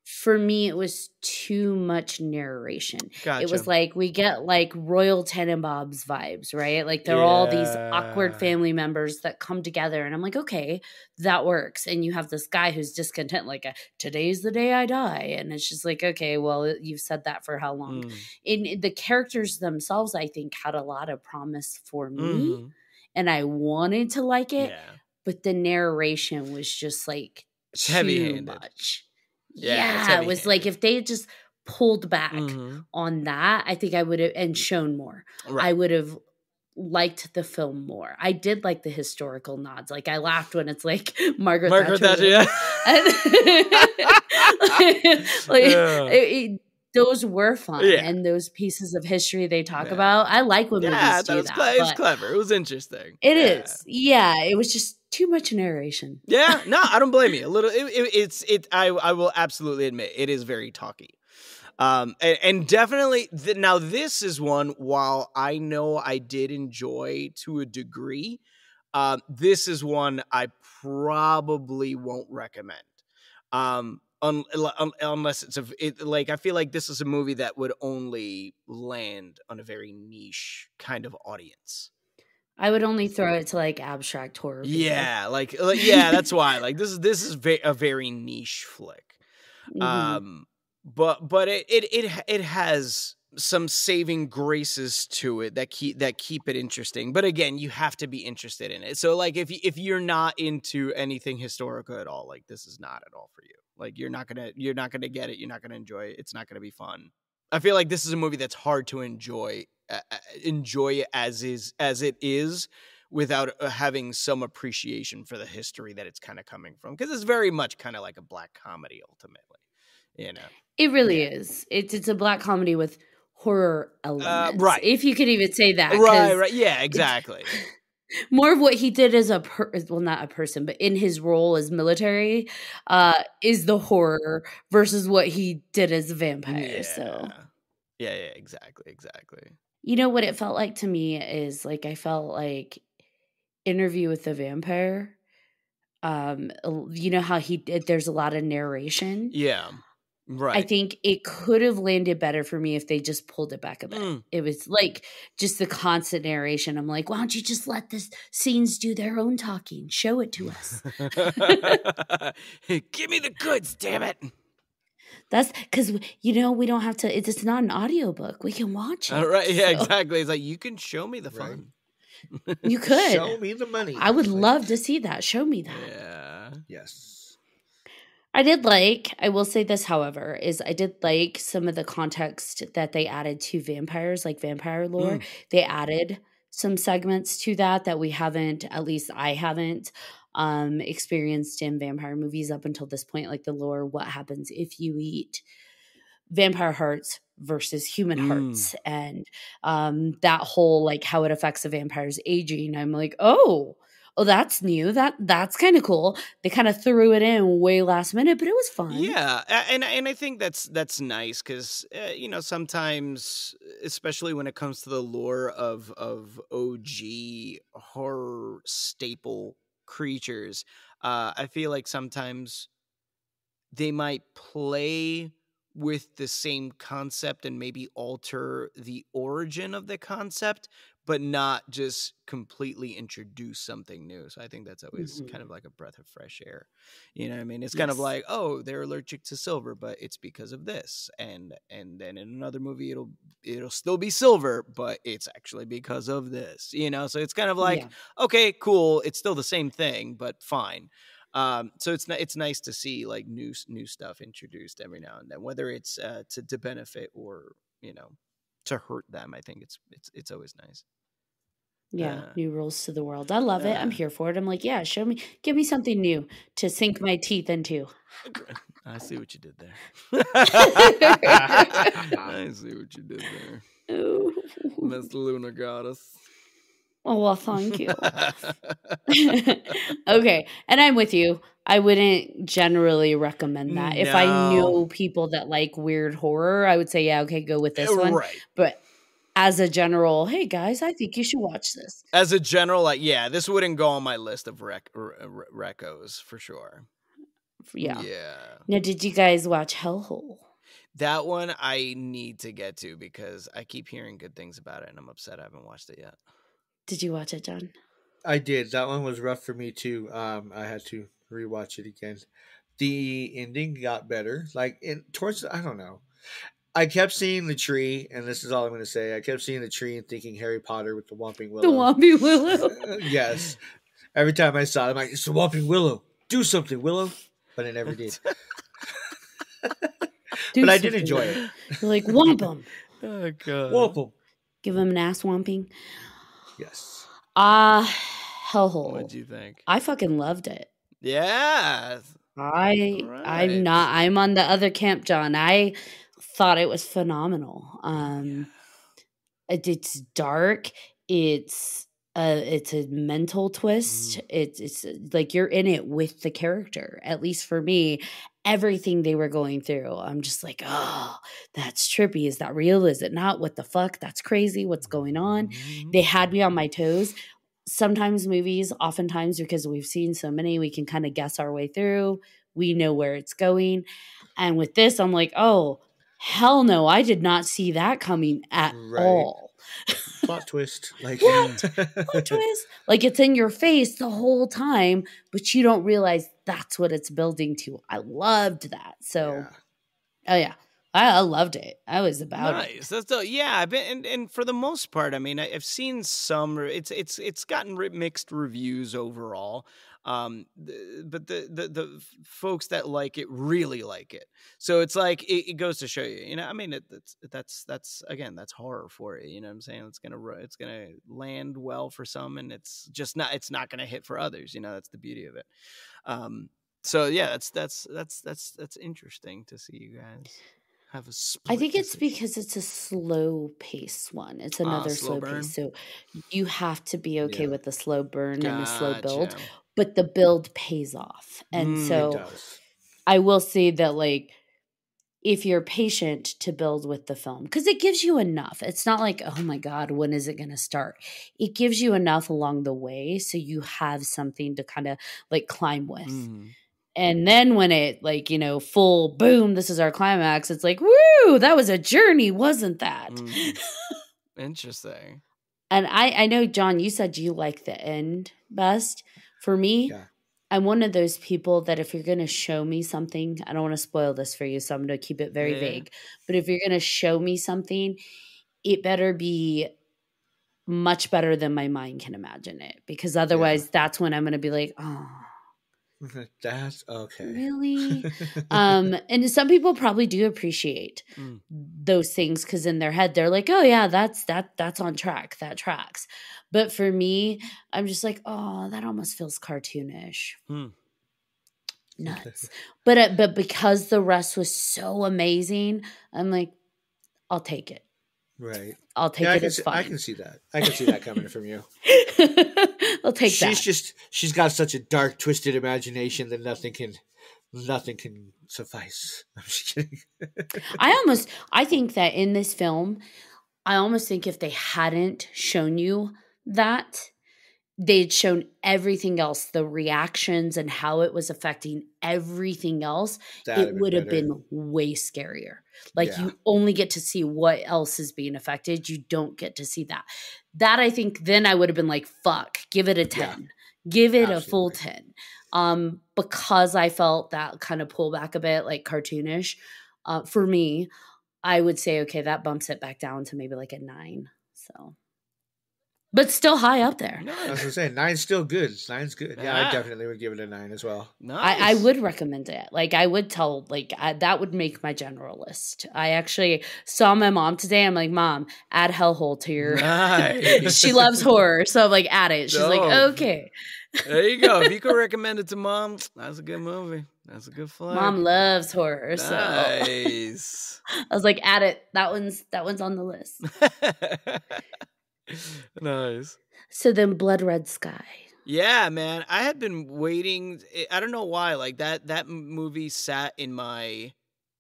for me, it was too much narration. Gotcha. It was like we get like Royal Tenenbaums vibes, right? Like they're all these awkward family members that come together, and I'm like, okay, that works. And you have this guy who's discontent, like today's the day I die, and it's just like, okay, well, you've said that for how long? In the characters themselves, I think had a lot of promise for me, and I wanted to like it, but the narration was just like too much. Yeah, it was like if they had just pulled back on that, I think I would have, and shown more. Right. I would have liked the film more. I did like the historical nods. Like I laughed when it's like Margaret Thatcher. Yeah. Those were fun, and those pieces of history they talk about. I like when movies do that. It was clever. It was interesting. It is. Yeah, it was just too much narration. Yeah, no, I don't blame you. A little. I will absolutely admit it is very talky. And definitely now this is one, while I know I did enjoy to a degree, this is one I probably won't recommend. Unless like I feel like this is a movie that would only land on a very niche kind of audience. I would only throw it to like abstract horror people. Yeah, yeah, that's why. Like this is a very niche flick. Mhm. But it has some saving graces to it that keep it interesting. But again, you have to be interested in it. So like if you're not into anything historical at all, like this is not at all for you. Like you're not gonna get it. You're not gonna enjoy it. It's not gonna be fun. I feel like this is a movie that's hard to enjoy as it is without having some appreciation for the history that it's kind of coming from, because it's very much kind of like a black comedy ultimately, you know. It really is. It's a black comedy with horror elements, right? If you could even say that, right? Yeah, exactly. More of what he did as well, not a person, but in his role as military, is the horror versus what he did as a vampire. So yeah, exactly. You know what it felt like to me is like I felt like Interview with the Vampire. You know how there's a lot of narration. Yeah. Right. I think it could have landed better for me if they just pulled it back a bit. It was like just the constant narration. I'm like, why don't you just let the scenes do their own talking? Show it to us. Give me the goods, damn it. That's because, we don't have to. It's not an audiobook. We can watch it. Right. Yeah, exactly. It's like, you can show me the fun. Right. You could. Show me the money. I would love to see that. Show me that. Yeah. Yes. I will say this, however, is I did like some of the context that they added to vampires, like vampire lore. They added some segments to that we haven't, at least I haven't, experienced in vampire movies up until this point, like the lore, what happens if you eat vampire hearts versus human hearts, and that whole, like, how it affects a vampire's aging. I'm like, oh, that's new. That's kind of cool. They kind of threw it in way last minute, but it was fun. Yeah, and I think that's nice because sometimes, especially when it comes to the lore of OG horror staple creatures, I feel like sometimes they might play with the same concept and maybe alter the origin of the concept, but not just completely introduce something new. So I think that's always kind of like a breath of fresh air. You know what I mean? It's kind of like, oh, they're allergic to silver, but it's because of this. And then in another movie, it'll still be silver, but it's actually because of this, So it's kind of like, okay, cool. It's still the same thing, but fine. So it's nice to see like new stuff introduced every now and then, whether it's to benefit or to hurt them. I think it's always nice. Yeah, new rules to the world. I love it. I'm here for it. I'm like, yeah, give me something new to sink my teeth into. I see what you did there. I see what you did there, Miss Luna Goddess. Oh, well, thank you. Okay, and I'm with you. I wouldn't generally recommend that. If I knew people that like weird horror, I would say, yeah, okay, go with this one. Right. But as a general, hey, guys, I think you should watch this. As a general, like, yeah, this wouldn't go on my list of recos for sure. Yeah. Now, did you guys watch Hellhole? That one I need to get to because I keep hearing good things about it, and I'm upset I haven't watched it yet. Did you watch it, John? I did. That one was rough for me too. I had to rewatch it again. The ending got better. Like I don't know. I kept seeing the tree, and this is all I'm going to say. I kept seeing the tree and thinking Harry Potter with the Whomping Willow. The Whomping Willow. Yes. Every time I saw it, I'm like, it's the Whomping Willow. Do something, Willow. But it never did. But I did enjoy it. You're like, whomp him. Oh, God. Whomp him. Give him an ass whomping. Yes. Hellhole. What'd you think? I fucking loved it. Yeah. I'm on the other camp, John. I thought it was phenomenal. It's dark. It's a mental twist. It's like you're in it with the character. At least for me, everything they were going through, I'm just like, oh, that's trippy. Is that real? Is it not? What the fuck? That's crazy. What's going on? They had me on my toes. Sometimes movies, oftentimes, because we've seen so many, we can kind of guess our way through. We know where it's going. And with this, I'm like, oh, hell no. I did not see that coming at all. Plot twist. Like What? Plot twist. Like it's in your face the whole time, but you don't realize that's what it's building to. I loved that. So, Yeah. oh yeah, I loved it. I was about it. Nice. That's the yeah. I've been and for the most part, I mean, I've seen some. It's gotten mixed reviews overall. But the folks that like it really like it. So it's like it goes to show you. You know, I mean, that's again, that's horror for you. You know what I'm saying? It's gonna land well for some, and it's not gonna hit for others. You know, that's the beauty of it. So yeah, that's interesting to see you guys have a split I think it's decision. because it's a slow pace one. It's another Slow slow burn? pace. So you have to be okay Yeah. with the slow burn and the slow build, Gotcha. but the build pays off. And Mm. It so does. I will say that, like, if you're patient to build with the film, because it gives you enough. It's not like, oh my God, when is it going to start? It gives you enough along the way so you have something to kind of like climb with. Mm. And then when it, like, you know, full boom, this is our climax, it's like, woo, that was a journey, wasn't that? Mm. Interesting. And I know, John, you said you like the end best. For me, Yeah. I'm one of those people that if you're going to show me something, I don't want to spoil this for you, so I'm going to keep it very Yeah. vague. But if you're going to show me something, it better be much better than my mind can imagine it. Because otherwise, that's when I'm going to be like, oh, That's okay. really? And some people probably do appreciate those things because in their head, they're like, oh, yeah, that's on track. That tracks. But for me, I'm just like, oh, that almost feels cartoonish. Nuts. But because the rest was so amazing, I'm like, I'll take it. Right. I'll take it. It's fine. I can see that. I can see that coming from you. I'll take that. She's got such a dark, twisted imagination that nothing can suffice. I'm just kidding. I think that in this film, I almost think if they hadn't shown you that, they'd shown everything else, the reactions and how it was affecting everything else, it would have been way scarier. Like you only get to see what else is being affected. You don't get to see that. That I think then I would have been like, fuck, give it a 10. Yeah, give it a full 10. Because I felt that kind of pull back a bit, like cartoonish. For me, I would say, okay, that bumps it back down to maybe like a 9. So. But still high up there. I was going to say, 9's still good. 9's good. Yeah, I definitely would give it a 9 as well. Nice. I would recommend it. Like, I would tell, like, that would make my general list. I actually saw my mom today. I'm like, Mom, add Hellhole to your... Nice. She loves horror. So I'm like, add it. She's like, okay. There you go. If you could recommend it to Mom, that's a good movie. That's a good flick. Mom loves horror. So nice. I was like, add it. That one's on the list. Nice. So then Blood Red Sky. Yeah, man. I had been waiting. I don't know why. Like that movie sat in my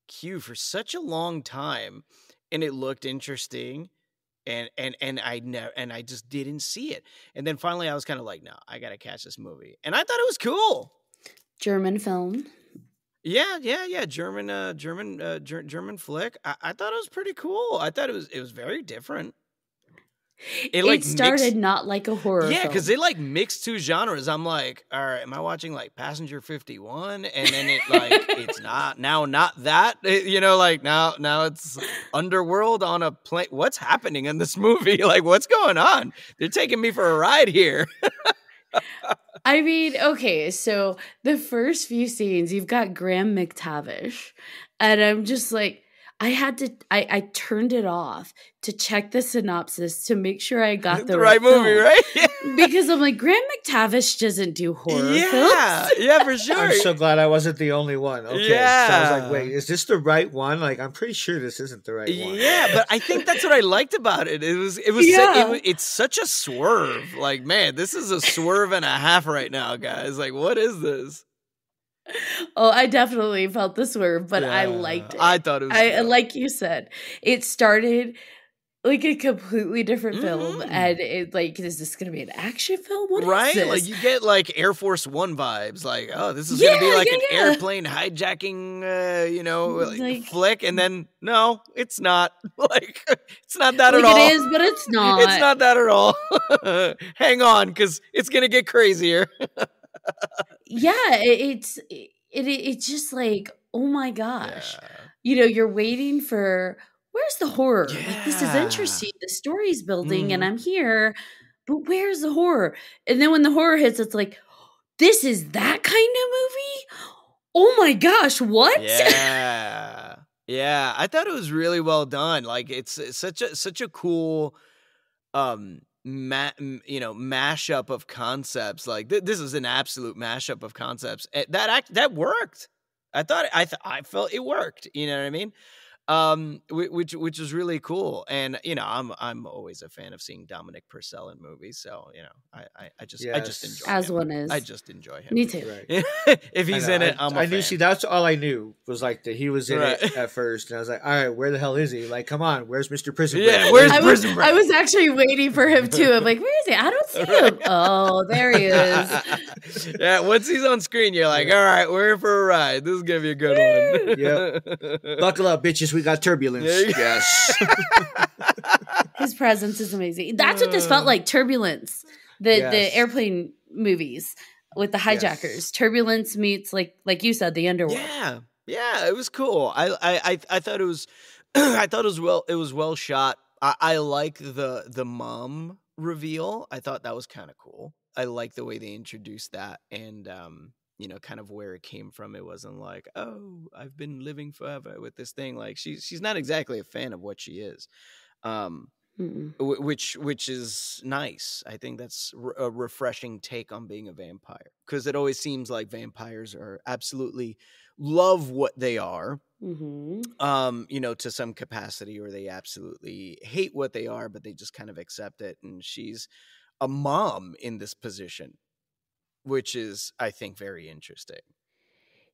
queue for such a long time, and it looked interesting, and I just didn't see it. And then finally, I was kind of like, no, I gotta catch this movie, and I thought it was cool. German film. Yeah. German flick. I thought it was pretty cool. I thought it was very different. It started not like a horror film. Yeah, because they like mixed two genres. I'm like, all right, am I watching like Passenger 51? And then it's not that. You know, like now it's Underworld on a plane. What's happening in this movie? Like, what's going on? They're taking me for a ride here. I mean, okay, so the first few scenes, you've got Graham McTavish, and I'm just like, I turned it off to check the synopsis to make sure I got the right movie, right? Because I'm like, Graham McTavish doesn't do horror films. Yeah, for sure. I'm so glad I wasn't the only one. Okay, yeah. So I was like, wait, is this the right one? Like, I'm pretty sure this isn't the right one. Yeah, but I think that's what I liked about it. It's such a swerve. Like, man, this is a swerve and a half right now, guys. Like, what is this? Oh, I definitely felt the swerve, but I liked it. I thought it was like you said, it started like a completely different film, Mhm. and it like, is this going to be an action film? What is Right? this? Like you get like Air Force One vibes. Like, oh, this is gonna be like an airplane hijacking, Like- flick, and then no, it's not. Like, it's not that Like at all. it is, but it's not. It's not that at all. Hang on, because it's gonna get crazier. Yeah, it's just like, oh my gosh. Yeah. You know, you're waiting for, where's the horror? Like, this is Yeah. interesting. The story's building and Mhm. I'm here, but where's the horror? And then when the horror hits, it's like, this is that kind of movie? Oh my gosh, what? Yeah. Yeah. I thought it was really well done. Like it's such a cool mashup of concepts. Like this is an absolute mashup of concepts. That worked. I felt it worked. You know what I mean? Which is really cool. And I'm always a fan of seeing Dominic Purcell in movies. So I just enjoy As him. one is. I just enjoy him. Me too. Right. If he's in it, I'm a I knew. fan. See, that's all I knew was like that he was in Right. it at first, and I was like, all right, where the hell is he? Like, come on, where's Mr. Prison Yeah, Break? where's I Prison Break? was actually waiting for him too. I'm like, where is he? I don't see him. Oh, there he is. Yeah, once he's on screen, you're like, all right, we're in for a ride. This is gonna be a good one. Yep. Buckle up, bitches. We got turbulence. There you go. Yes. His presence is amazing. That's what this felt like. Turbulence. The Yes. airplane movies with the hijackers. Yes. Turbulence meets like you said, the underworld. Yeah, it was cool. I thought it was I thought it was well shot. I like the mom reveal. I thought that was kind of cool. I like the way they introduced that, and kind of where it came from. It wasn't like, oh, I've been living forever with this thing. Like she's not exactly a fan of what she is. Which is nice. I think that's a refreshing take on being a vampire, because it always seems like vampires are absolutely love what they are, to some capacity, or they absolutely hate what they are, but they just kind of accept it. And she's a mom in this position, which is, I think, very interesting.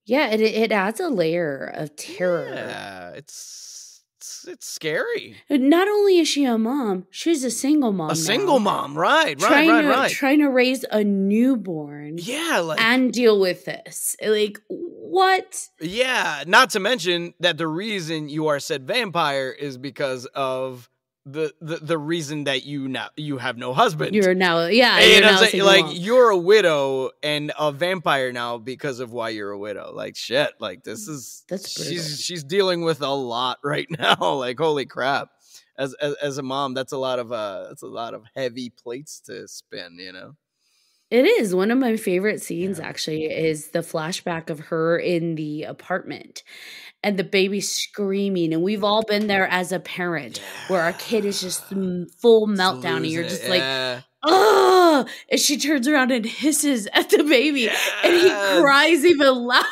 Yeah, it adds a layer of terror. Yeah, it's scary. Not only is she a mom, she's a single mom. Single mom, right. Trying to raise a newborn. Yeah, and deal with this. Like, what? Yeah, not to mention that the reason you are said vampire is because of the reason that you have no husband. You're now, And you're now a single mom. you're a widow and a vampire now because of why you're a widow. Like, shit, like that's brutal. She's dealing with a lot right now. Like, holy crap. As a mom, that's a lot of heavy plates to spin, It is. One of my favorite scenes actually is the flashback of her in the apartment and the baby screaming. And we've all been there as a parent where our kid is just full meltdown and you're just like, oh, and she turns around and hisses at the baby and he cries even louder.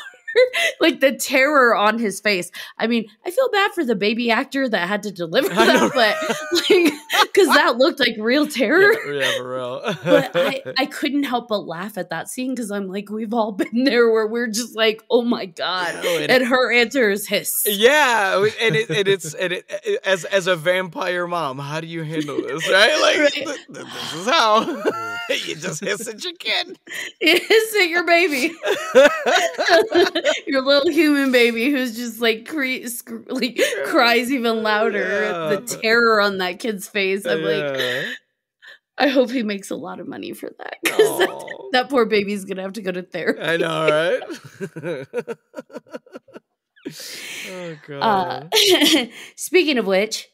Like the terror on his face. I mean, I feel bad for the baby actor that had to deliver that, but because that looked like real terror. Yeah, for real. But I couldn't help but laugh at that scene because I'm like, we've all been there where we're just like, oh my god, and her answer is hiss. Yeah, it's as a vampire mom, how do you handle this? Right, like this is how you just hiss at your kid. You hiss at your baby. Your little human baby who's just like cries even louder. Yeah. The terror on that kid's face. I'm like, I hope he makes a lot of money for that, because that poor baby's gonna have to go to therapy. I know, right? Oh god. Speaking of which,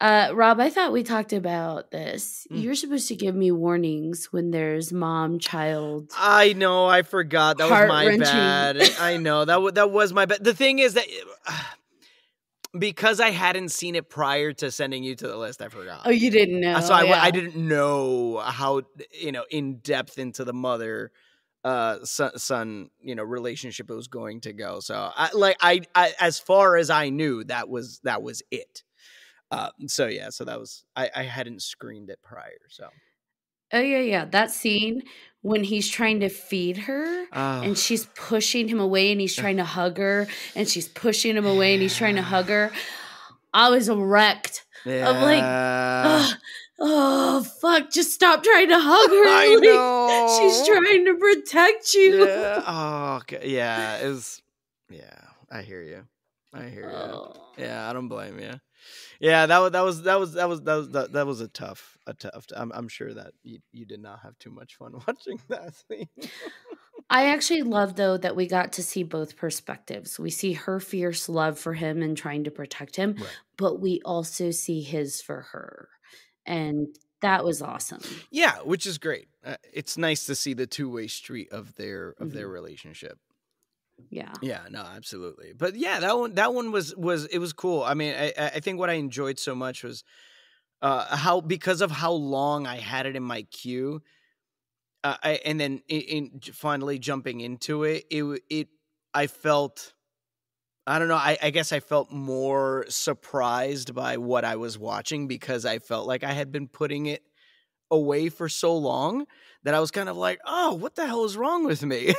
Rob, I thought we talked about this. You're supposed to give me warnings when there's mom-child. I know, I forgot. That was my bad. I know, that was my bad. The thing is that because I hadn't seen it prior to sending you to the list, I forgot. Oh, you didn't know. So I didn't know how, in depth into the mother son relationship it was going to go. So I as far as I knew, that was it. So that was, I hadn't screened it prior, so. Oh, yeah. That scene when he's trying to feed her and she's pushing him away and he's trying to hug her and she's pushing him away and he's trying to hug her. I was wrecked. of like, Yeah. oh, fuck, just stop trying to hug her. I Like, she's know. trying to protect you. Yeah. Oh, okay. Yeah. It was. Yeah. I hear you. I hear you. Oh. Yeah. I don't blame you. Yeah. That was a tough. I'm sure that you did not have too much fun watching that scene. I actually love, though, that we got to see both perspectives. We see her fierce love for him and trying to protect him, Right. but we also see his for her. And that was awesome. Yeah, which is great. It's nice to see the two-way street of their Mhm. relationship. Yeah. Yeah, no, absolutely. But yeah, that one was it was cool. I mean, I think what I enjoyed so much was how, because of how long I had it in my queue, and then finally jumping into it, I felt, I don't know, I guess I felt more surprised by what I was watching, because I felt like I had been putting it away for so long that I was kind of like, oh, what the hell is wrong with me?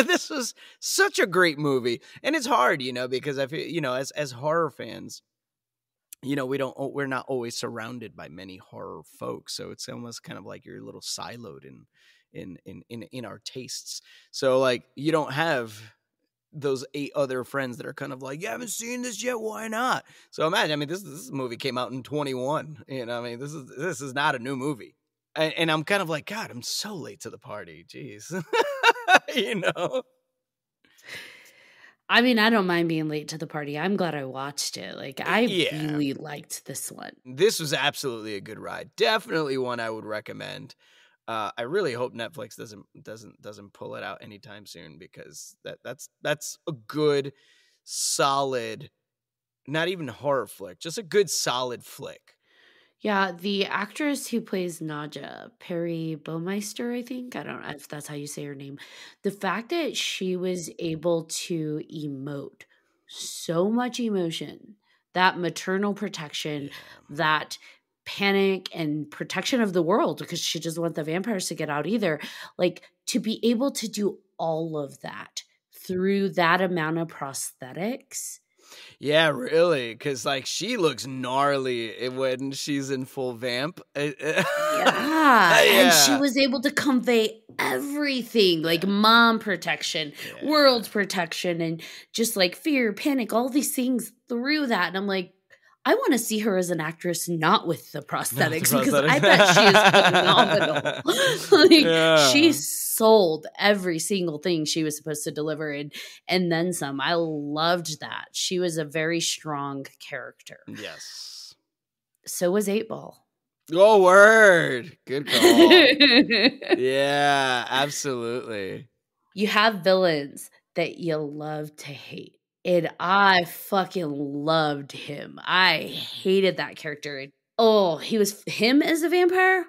This was such a great movie. And it's hard, because I feel, as horror fans, we're not always surrounded by many horror folks. So it's almost kind of like you're a little siloed in our tastes. So like, you don't have those 8 other friends that are kind of like, you haven't seen this yet, why not? So imagine, I mean, this movie came out in 21. I mean, this is not a new movie. And I'm kind of like, God, I'm so late to the party. Jeez. I mean, I don't mind being late to the party. I'm glad I watched it. Like, I Yeah. really liked this one. This was absolutely a good ride. Definitely one I would recommend. I really hope Netflix doesn't pull it out anytime soon, because that's a good, solid, not even horror flick, just a good solid flick. Yeah, the actress who plays Naja, Perry Baumeister, I think. I don't know if that's how you say her name. The fact that she was able to emote so much emotion, that maternal protection, that panic and protection of the world, because she doesn't want the vampires to get out either. Like, to be able to do all of that through that amount of prosthetics. Yeah, really, because like, she looks gnarly when she's in full vamp. Yeah, and she Yeah. was able to convey everything, like mom protection, Yeah. world protection, and just like fear, panic, all these things through that. And I'm like, I want to see her as an actress, not with the prosthetics, because I bet she is phenomenal. Like, Yeah. she sold every single thing she was supposed to deliver, and then some. I loved that. She was a very strong character. Yes. So was 8 Ball. Oh, word. Good call. Yeah, absolutely. You have villains that you love to hate. And I fucking loved him. I hated that character. Oh, him as a vampire?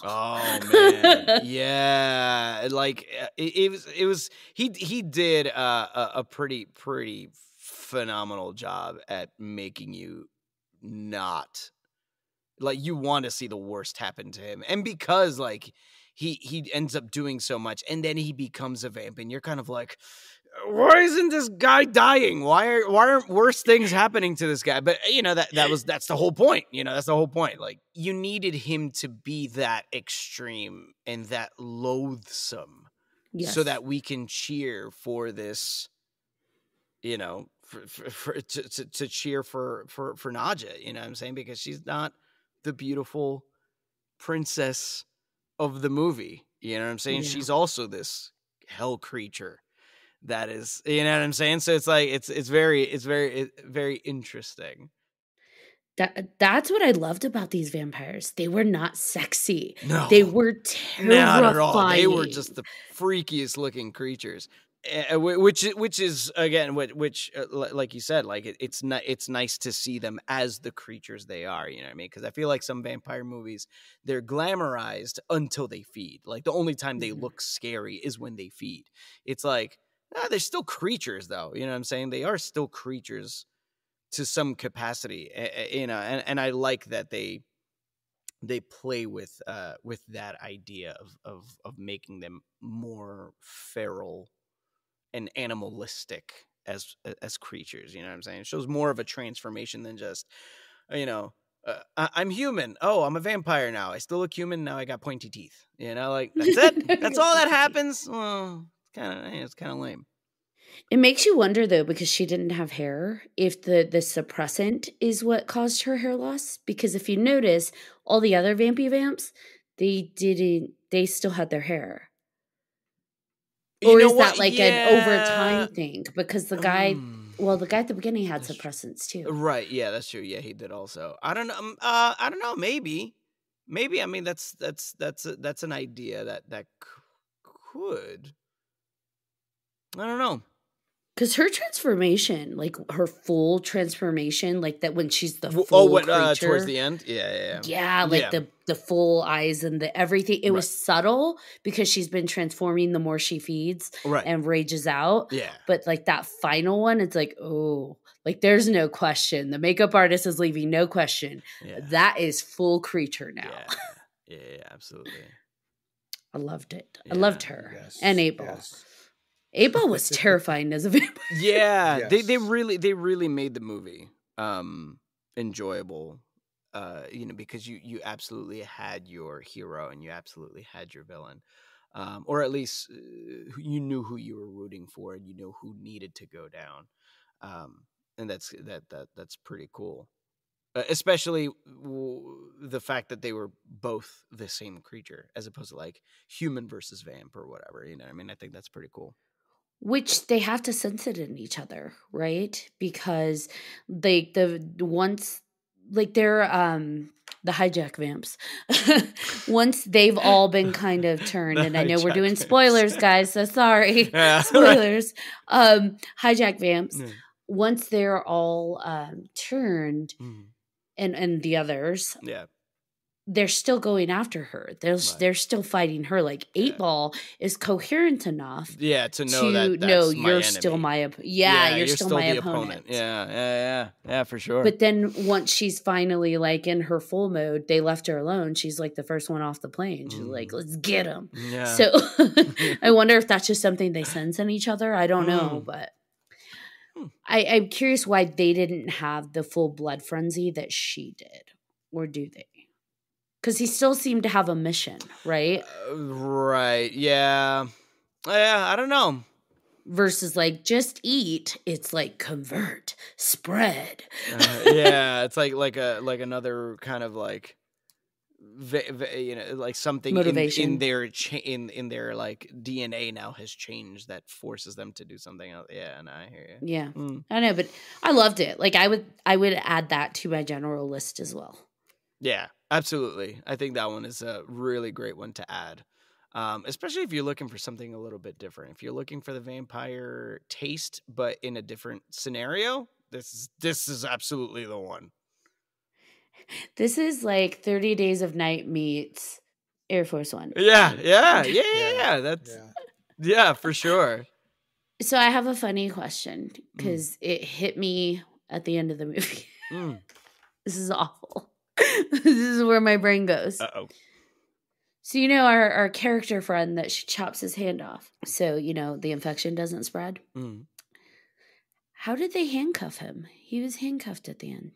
Oh man. Yeah. Like, he did a pretty phenomenal job at making you not, like, you want to see the worst happen to him. And because like he ends up doing so much, and then he becomes a vamp, and you're kind of like, why isn't this guy dying? Why aren't worse things happening to this guy? But that's the whole point. That's the whole point. Like, you needed him to be that extreme and that loathsome, Yes. so that we can cheer for this, to cheer for Nadja, you know what I'm saying? Because she's not the beautiful princess of the movie. You know what I'm saying? Yeah. She's also this hell creature that is, you know what I'm saying? So it's like, it's very interesting. That's what I loved about these vampires. They were not sexy. No. They were terrifying. Not at all. They were just the freakiest looking creatures. Which is again, which like you said, like it's nice to see them as the creatures they are. You know what I mean? Because I feel like some vampire movies, they're glamorized until they feed. Like, the only time they look scary is when they feed. It's like, they're still creatures, though. You know what I'm saying? They are still creatures to some capacity. And I like that they play with that idea of making them more feral and animalistic as creatures. You know what I'm saying? It shows more of a transformation than just, I'm human. Oh, I'm a vampire now. I still look human. Now I got pointy teeth. You know, like that's it. That's all that happens. Well, it's kind of lame. It makes you wonder though, because she didn't have hair, if the suppressant is what caused her hair loss. Because if you notice, all the other vamps, they still had their hair. Or is that like an overtime thing? Because the guy, the guy at the beginning had suppressants too. Right. Yeah, that's true. Yeah, he did also. I don't know. I don't know. Maybe. I mean, that's an idea that could. I don't know. Because her transformation, like her full transformation, like that when she's the full creature. Towards the end? Yeah. Yeah, like the full eyes and the everything. It was subtle because she's been transforming the more she feeds and rages out. Yeah. But like that final one, it's like, oh, like there's no question. The makeup artist is leaving no question. Yeah. That is full creature now. Yeah, absolutely. I loved it. Yeah. I loved her. Yes. And 8-Ball. Yes. 8-Ball was terrifying as a vampire. Yeah, yes. they really made the movie enjoyable. Because you absolutely had your hero and you absolutely had your villain, or at least you knew who you were rooting for and you knew who needed to go down, and that's pretty cool. Especially the fact that they were both the same creature as opposed to like human versus vamp or whatever. You know, I mean, I think that's pretty cool. Which they have to sense it in each other, right? Because they're the hijack vamps. Once they've all been kind of turned, and I know we're doing spoilers, guys, so sorry. Yeah, spoilers. Hijack vamps. Once they're all turned, and the others, they're still going after her. They're still fighting her. Like 8-Ball is coherent enough, to know that's you're my still enemy. my you're still my opponent. Yeah, for sure. But then once she's finally like in her full mode, they left her alone. She's like the first one off the plane. She's like, let's get him. Yeah. So I wonder if that's just something they sense in each other. I don't know, but I'm curious why they didn't have the full blood frenzy that she did, or do they? Because he still seemed to have a mission, right? Right. Yeah. I don't know. Versus like just eat, it's like convert, spread. It's like another kind of like, like something motivation in their in their like DNA now has changed that forces them to do something else. Yeah, and I hear you. Yeah, I know, but I loved it. Like I would add that to my general list as well. Yeah, absolutely. I think that one is a really great one to add, especially if you're looking for something a little bit different. If you're looking for the vampire taste, but in a different scenario, this is absolutely the one. This is like 30 Days of Night meets Air Force One. Yeah. That's for sure. So I have a funny question because it hit me at the end of the movie. This is awful. This is where my brain goes. Uh-oh. So, our character friend that she chops his hand off. So, the infection doesn't spread. How did they handcuff him? He was handcuffed at the end.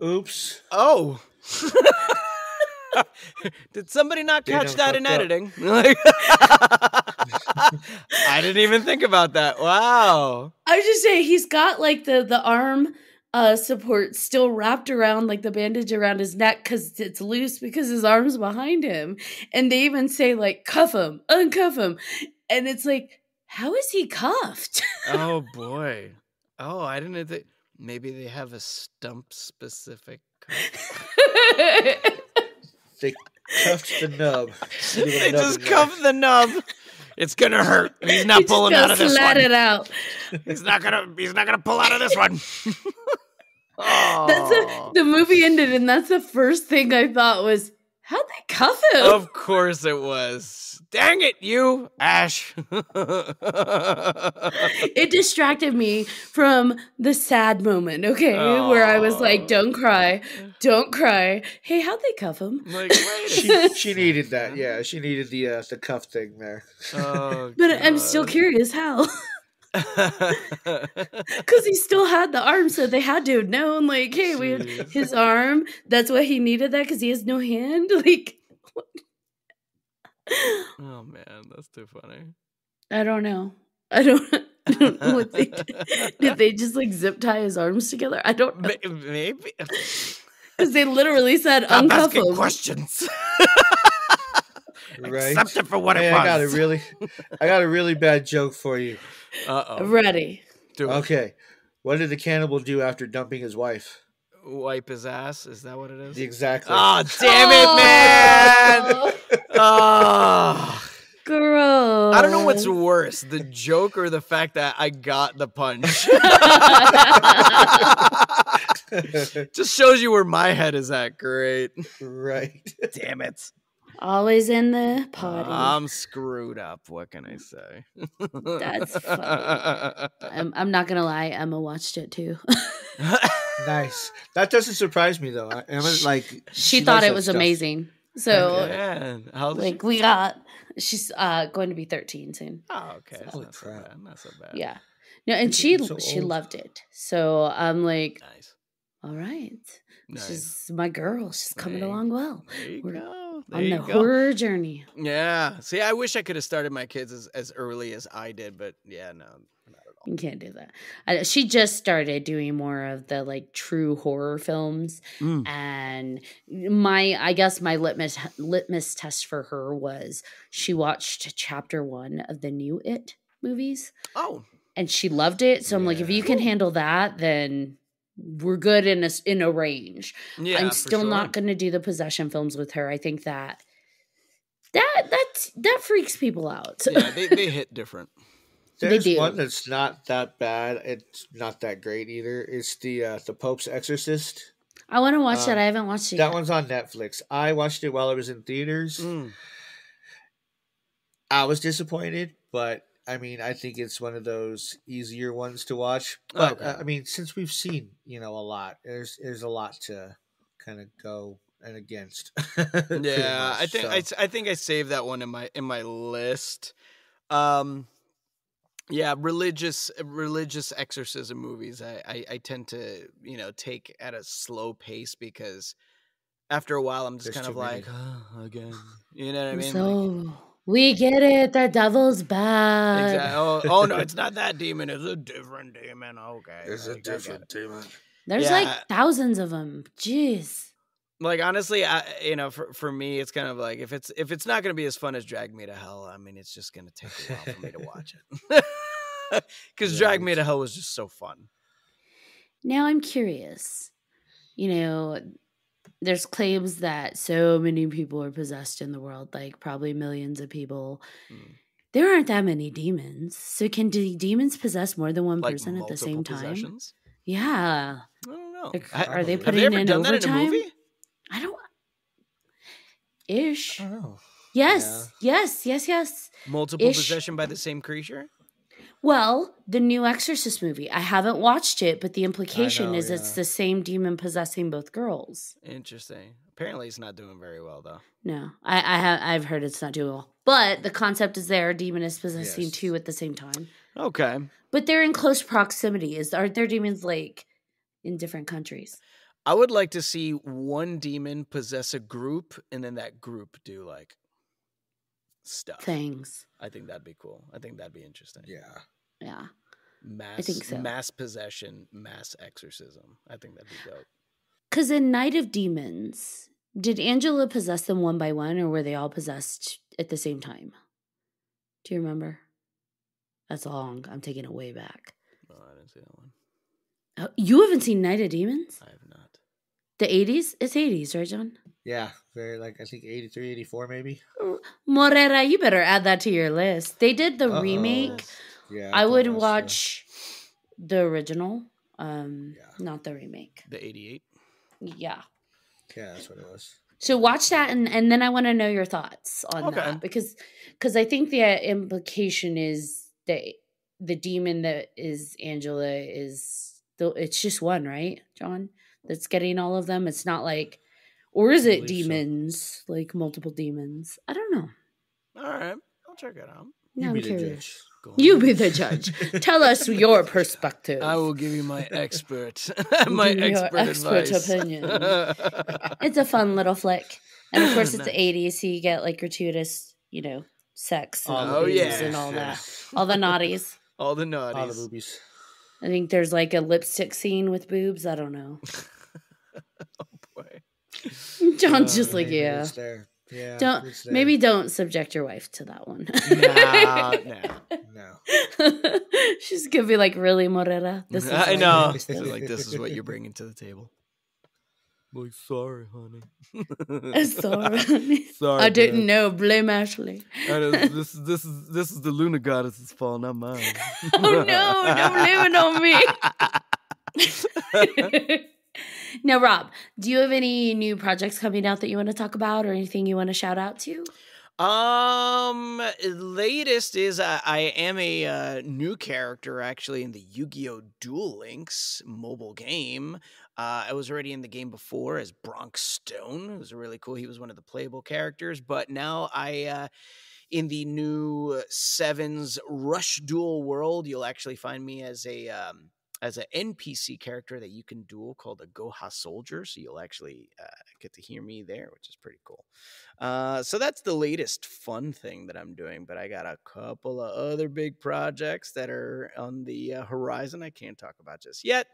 Oops. Oh. Did somebody not catch that in editing? I didn't even think about that. Wow. I was just saying, he's got like the arm support still wrapped around, like the bandage around his neck because it's loose because his arm's behind him. And they even say like, cuff him, uncuff him. And it's like, how is he cuffed? Oh boy. Oh, I didn't think. Maybe they have a stump specific cuff. They cuffed the nub. They just cuffed the nub. It's gonna hurt. He's not pulling out of this one. It out. He's not gonna pull out of this one. The movie ended, and that's the first thing I thought was, how'd they cuff him? Of course it was. Dang it, you, Ash. It distracted me from the sad moment, where I was like, don't cry. Hey, how'd they cuff him? Like, wait. She needed that. Yeah, she needed the cuff thing there. Oh, but I'm still curious how. Because he still had the arm, so they had to have known, like, hey, we had his arm. That's why he needed that, because he has no hand. Like, Oh man, that's too funny. I don't know. I don't know what they did. Did they just like zip tie his arms together? I don't know. Maybe. Because they literally said Stop uncuff asking him. questions. Right. Accept it for what it Hey, was. I got a really bad joke for you. Uh-oh. Ready. Do it. Okay. What did the cannibal do after dumping his wife? Wipe his ass? Is that what it is? Exactly. Oh, damn it, man! Oh. Gross. I don't know what's worse, the joke or the fact that I got the punch. Just shows you where my head is at. Great. Right. Damn it. Always in the potty. I'm screwed up. What can I say? That's funny. I'm not gonna lie. Emma watched it too. Nice. That doesn't surprise me though. Emma's like She thought likes it that was stuff. amazing. So Man, how old is like she? she's going to be 13 soon. Oh, okay. That's Holy not so crap. bad. Not so bad. Yeah. No, and You're she so she old. loved it. So I'm like, Nice. all right. Nice. She's my girl. She's coming There you- along well. There you We're go. There on you the go. horror journey. Yeah. See, I wish I could have started my kids as early as I did, but yeah, no, not at all. You can't do that. She just started doing more of the like true horror films, and I guess my litmus test for her was she watched chapter 1 of the new It movies, Oh, and she loved it. So I'm like, if you can handle that, then we're good in a range. yeah. I'm for still sure. not going to do the possession films with her. I think that freaks people out. Yeah, they hit different. There's do. one that's not that bad. It's not that great either. It's the Pope's Exorcist. I want to watch that. I haven't watched it That yet. one's on Netflix. I watched it while it was in theaters. Mm. I was disappointed, but I mean, I think it's one of those easier ones to watch. But Okay. I mean, since we've seen a lot, there's a lot to kind of go and against. pretty Yeah, much, I think I saved that one in my list. Yeah, religious exorcism movies. I tend to take at a slow pace because after a while I'm just There's kind of too many. like again. You know what I mean? So we get it. The devil's bad. Exactly. Oh no, it's not that demon. It's a different demon. Okay, There's a like, I get different it. demon. There's Yeah. like thousands of them. Jeez. Like honestly, for me, it's kind of like if it's not going to be as fun as Drag Me to Hell, I mean, it's just going to take a while for me to watch it. Because Drag Me to Hell was just so fun. Now I'm curious. There's claims that so many people are possessed in the world, like probably millions of people. Mm. There aren't that many demons. So can demons possess more than one Like person at the same multiple time? possessions? Yeah. I don't know. Like, I are they believe it. Have putting they ever in done that overtime? in a movie? I don't. Ish. I don't know. Yes. Yes. Multiple Ish. possession by the same creature? Well, the new Exorcist movie. I haven't watched it, but the implication know, is it's yeah. the same demon possessing both girls. Interesting. Apparently, it's not doing very well though. No, I've heard it's not doing well, but the concept is there. A demon is possessing Yes. two at the same time, Okay. but they're in close proximity. Aren't there demons like in different countries? I would like to see one demon possess a group, and then that group do like stuff. Things. I think that'd be cool. I think that'd be interesting. Yeah. Yeah. Mass, think so. Mass possession, mass exorcism. I think that'd be dope. Because in Night of Demons, did Angela possess them one by one, or were they all possessed at the same time? Do you remember? That's long. I'm taking it way back. Oh, I didn't see that one. Oh, you haven't seen Night of Demons? I have not. The 80s? It's 80s, right, John? Yeah. Very I think 83, 84 maybe. Moreira, you better add that to your list. They did the Uh-oh. remake. Yeah. I would thought it was, watch the original, not the remake. The 88. Yeah. Yeah, that's what it was. So watch that, and then I want to know your thoughts on Okay. that because I think the implication is that the demon that is Angela it's just one, right, John? That's getting all of them. It's not like, or is it believe so. demons, like multiple demons? I don't know. All right. I'll check it out. No, You I'm be the curious. judge. You be the judge. Tell us your perspective. I will give you my expert, Give me your expert advice. opinion. It's a fun little flick, and of course it's Nice. the '80s, so you get like gratuitous, sex and All the boobs boobies, and all yeah. that, all the naughties. All the All the naughties. boobies. I think there's like a lipstick scene with boobs. I don't know. Oh boy. John's just like, Maybe yeah. it's there. Yeah, Don't it's there. maybe don't subject your wife to that one. No. No. She's gonna be like, really, Moreira? This is I like know. this. So, like, this is what you're bringing to the table. Like, sorry, honey. Sorry. Sorry, I didn't know. Blame Ashley. This is the Luna Goddess's fault, not mine. Oh no! Don't blame it on me. Now, Rob, do you have any new projects coming out that you want to talk about, or anything you want to shout out to? Latest is I am a new character actually in the Yu-Gi-Oh! Duel Links mobile game. I was already in the game before as Bronx Stone. It was really cool. He was one of the playable characters, but now in the new Sevens Rush Duel world, you'll actually find me as an NPC character that you can duel called a Goha Soldier. So you'll actually get to hear me there, which is pretty cool. So that's the latest fun thing that I'm doing, but I got a couple of other big projects that are on the horizon I can't talk about just yet.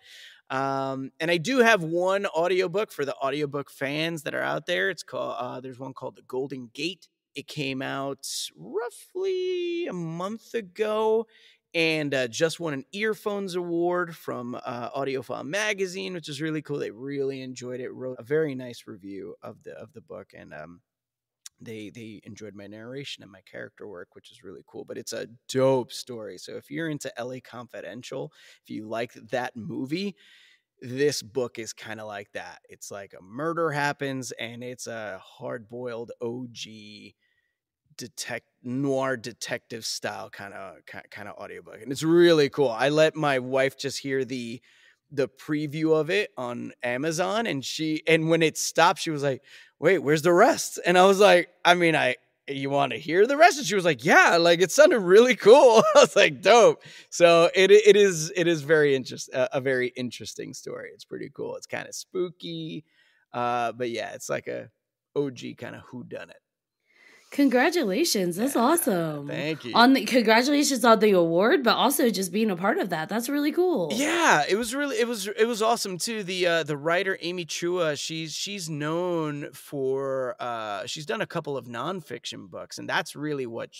And I do have one audiobook for the audiobook fans that are out there. It's called, there's one called The Golden Gate. It came out roughly a month ago. And just won an Earphones Award from Audiophile Magazine, which is really cool. They really enjoyed it. Wrote a very nice review of the book, and they enjoyed my narration and my character work, which is really cool. But it's a dope story. So if you're into LA Confidential, if you like that movie, this book is kind of like that. It's like a murder happens, and it's a hard-boiled OG noir detective style kind of audiobook, and it's really cool. I let my wife just hear the preview of it on Amazon, and when it stopped, she was like, "Wait, where's the rest?" And I was like, you want to hear the rest? And she was like, "Yeah, like it sounded really cool." I was like, "Dope." So it is very a very interesting story. It's pretty cool. It's kind of spooky, but yeah, it's like a OG kind of whodunit. Congratulations. That's awesome. Thank you. Congratulations on the award, but also just being a part of that. That's really cool. Yeah, it was awesome too. The writer Amy Chua, she's known for she's done a couple of nonfiction books, and that's really what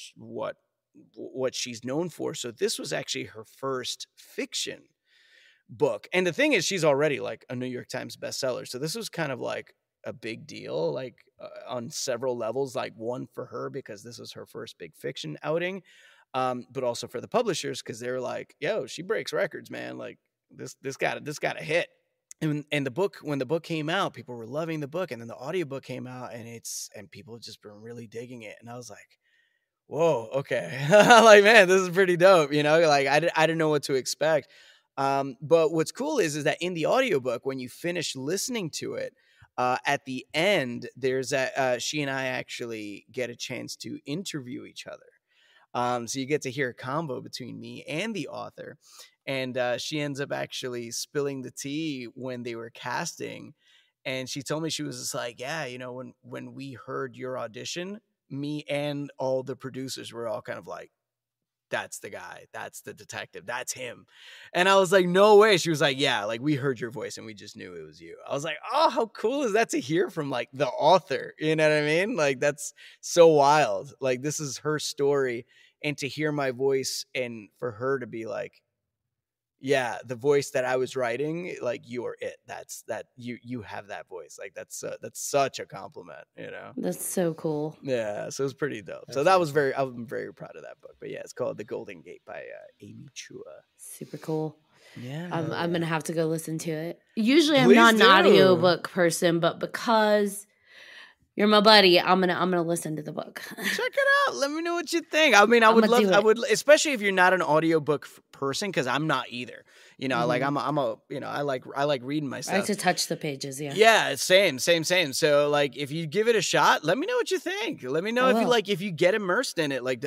she's known for. So this was actually her first fiction book. And the thing is, she's already like a New York Times bestseller. So this was kind of like a big deal, like on several levels, like one for her because this was her first big fiction outing, but also for the publishers because they're like, yo, she breaks records, man. Like this got a hit. And the book, when the book came out, people were loving the book, and then the audiobook came out, and people have just been really digging it. And I was like, whoa, okay. Like, man, this is pretty dope. Like I didn't know what to expect. But what's cool is that in the audiobook, when you finish listening to it, at the end, there's she and I actually get a chance to interview each other. So you get to hear a combo between me and the author. And she ends up actually spilling the tea when they were casting. And she told me, she was just like, yeah, when we heard your audition, me and all the producers were all kind of like, that's the guy, that's the detective, that's him. And I was like, no way. She was like, yeah, like we heard your voice and we just knew it was you. I was like, oh, how cool is that to hear from like the author? You know what I mean? Like that's so wild. Like this is her story, and to hear my voice and for her to be like, yeah, the voice that I was writing, like you're it. That's that you have that voice. Like that's such a compliment, That's so cool. Yeah, so it was pretty dope. That's so that awesome. was I'm very proud of that book. But yeah, it's called The Golden Gate by Amy Chua. Super cool. Yeah, I'm gonna have to go listen to it. Usually, I'm Please not an do. audiobook person, but because you're my buddy, I'm gonna listen to the book. Check it out. Let me know what you think. I mean, I I'ma would love, do I it. would, especially if you're not an audiobook person because I'm not either. You know, like I'm a you know, I like reading my stuff. I like to touch the pages. Yeah. Yeah, it's same. So like, if you give it a shot, let me know what you think. Let me know if you get immersed in it. Like,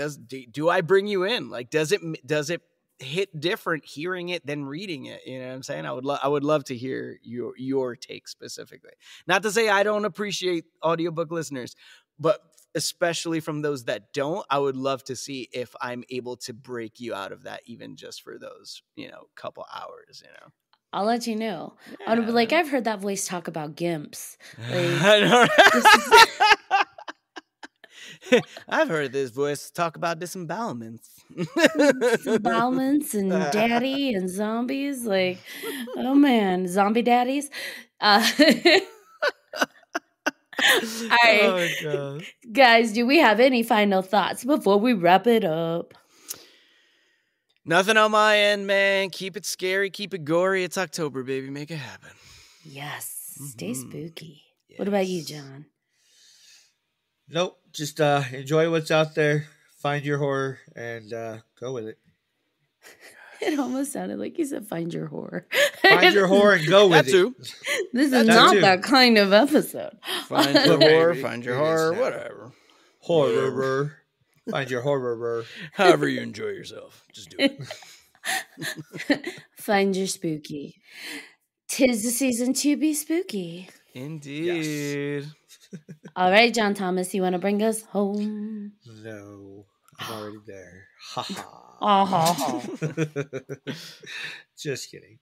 do I bring you in? Like, does it hit different hearing it than reading it? You know what I'm saying? I would love to hear your take specifically. Not to say I don't appreciate audiobook listeners, but especially from those that don't, I would love to see if I'm able to break you out of that, even just for those, couple hours, I'll let you know. Yeah, I would be like, I've heard that voice talk about gimps. I've heard this voice talk about disembowelments. Disembowelments and daddy and zombies. Like, oh man, zombie daddies. All right, God. Guys, do we have any final thoughts before we wrap it up? Nothing on my end, man. Keep it scary, keep it gory. It's October, baby. Make it happen. Yes, stay spooky. Yes. What about you, John? Nope, just enjoy what's out there, find your horror, and go with it. It almost sounded like you said find your horror. Find your horror and go with it. This is not that kind of episode. Find your horror, find your horror, whatever. Horror. Find your horror. However you enjoy yourself. Just do it. Find your spooky. 'Tis the season to be spooky. Indeed. Yes. All right, John Thomas, you want to bring us home? No, I'm already there. Ha ha. Just kidding.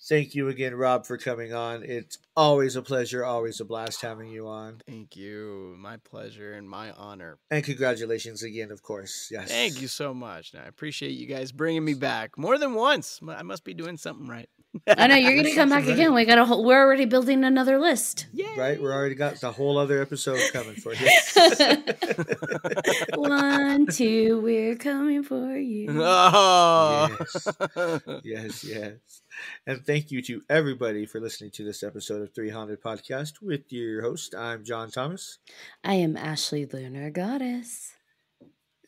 Thank you again, Rob, for coming on. It's always a pleasure, always a blast having you on. Thank you. My pleasure and my honor. And congratulations again, of course. Yes. Thank you so much. I appreciate you guys bringing me back more than once. I must be doing something right. I know, you're going to come back again. We're already building another list. Yay. Right? We already got the whole other episode coming for you. 1, 2, we're coming for you. Oh. Yes. And thank you to everybody for listening to this episode of 3Haunted Podcast with your host. I'm John Thomas. I am Ashley Lunar Goddess.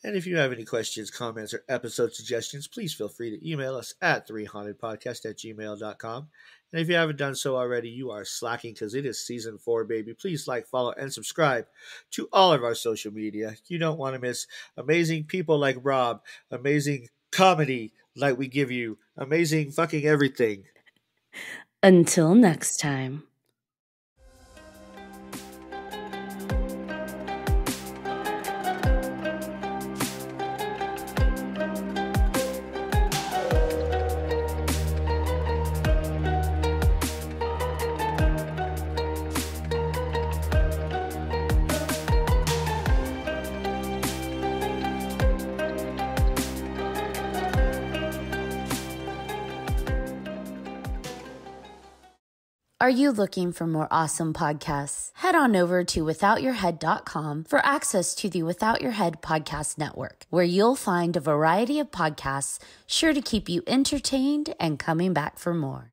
And if you have any questions, comments, or episode suggestions, please feel free to email us at 3hauntedpodcast@gmail.com. And if you haven't done so already, you are slacking because it is season 4, baby. Please like, follow, and subscribe to all of our social media. You don't want to miss amazing people like Rob, amazing comedy like we give you, amazing fucking everything. Until next time. Are you looking for more awesome podcasts? Head on over to withoutyourhead.com for access to the Without Your Head podcast network, where you'll find a variety of podcasts sure to keep you entertained and coming back for more.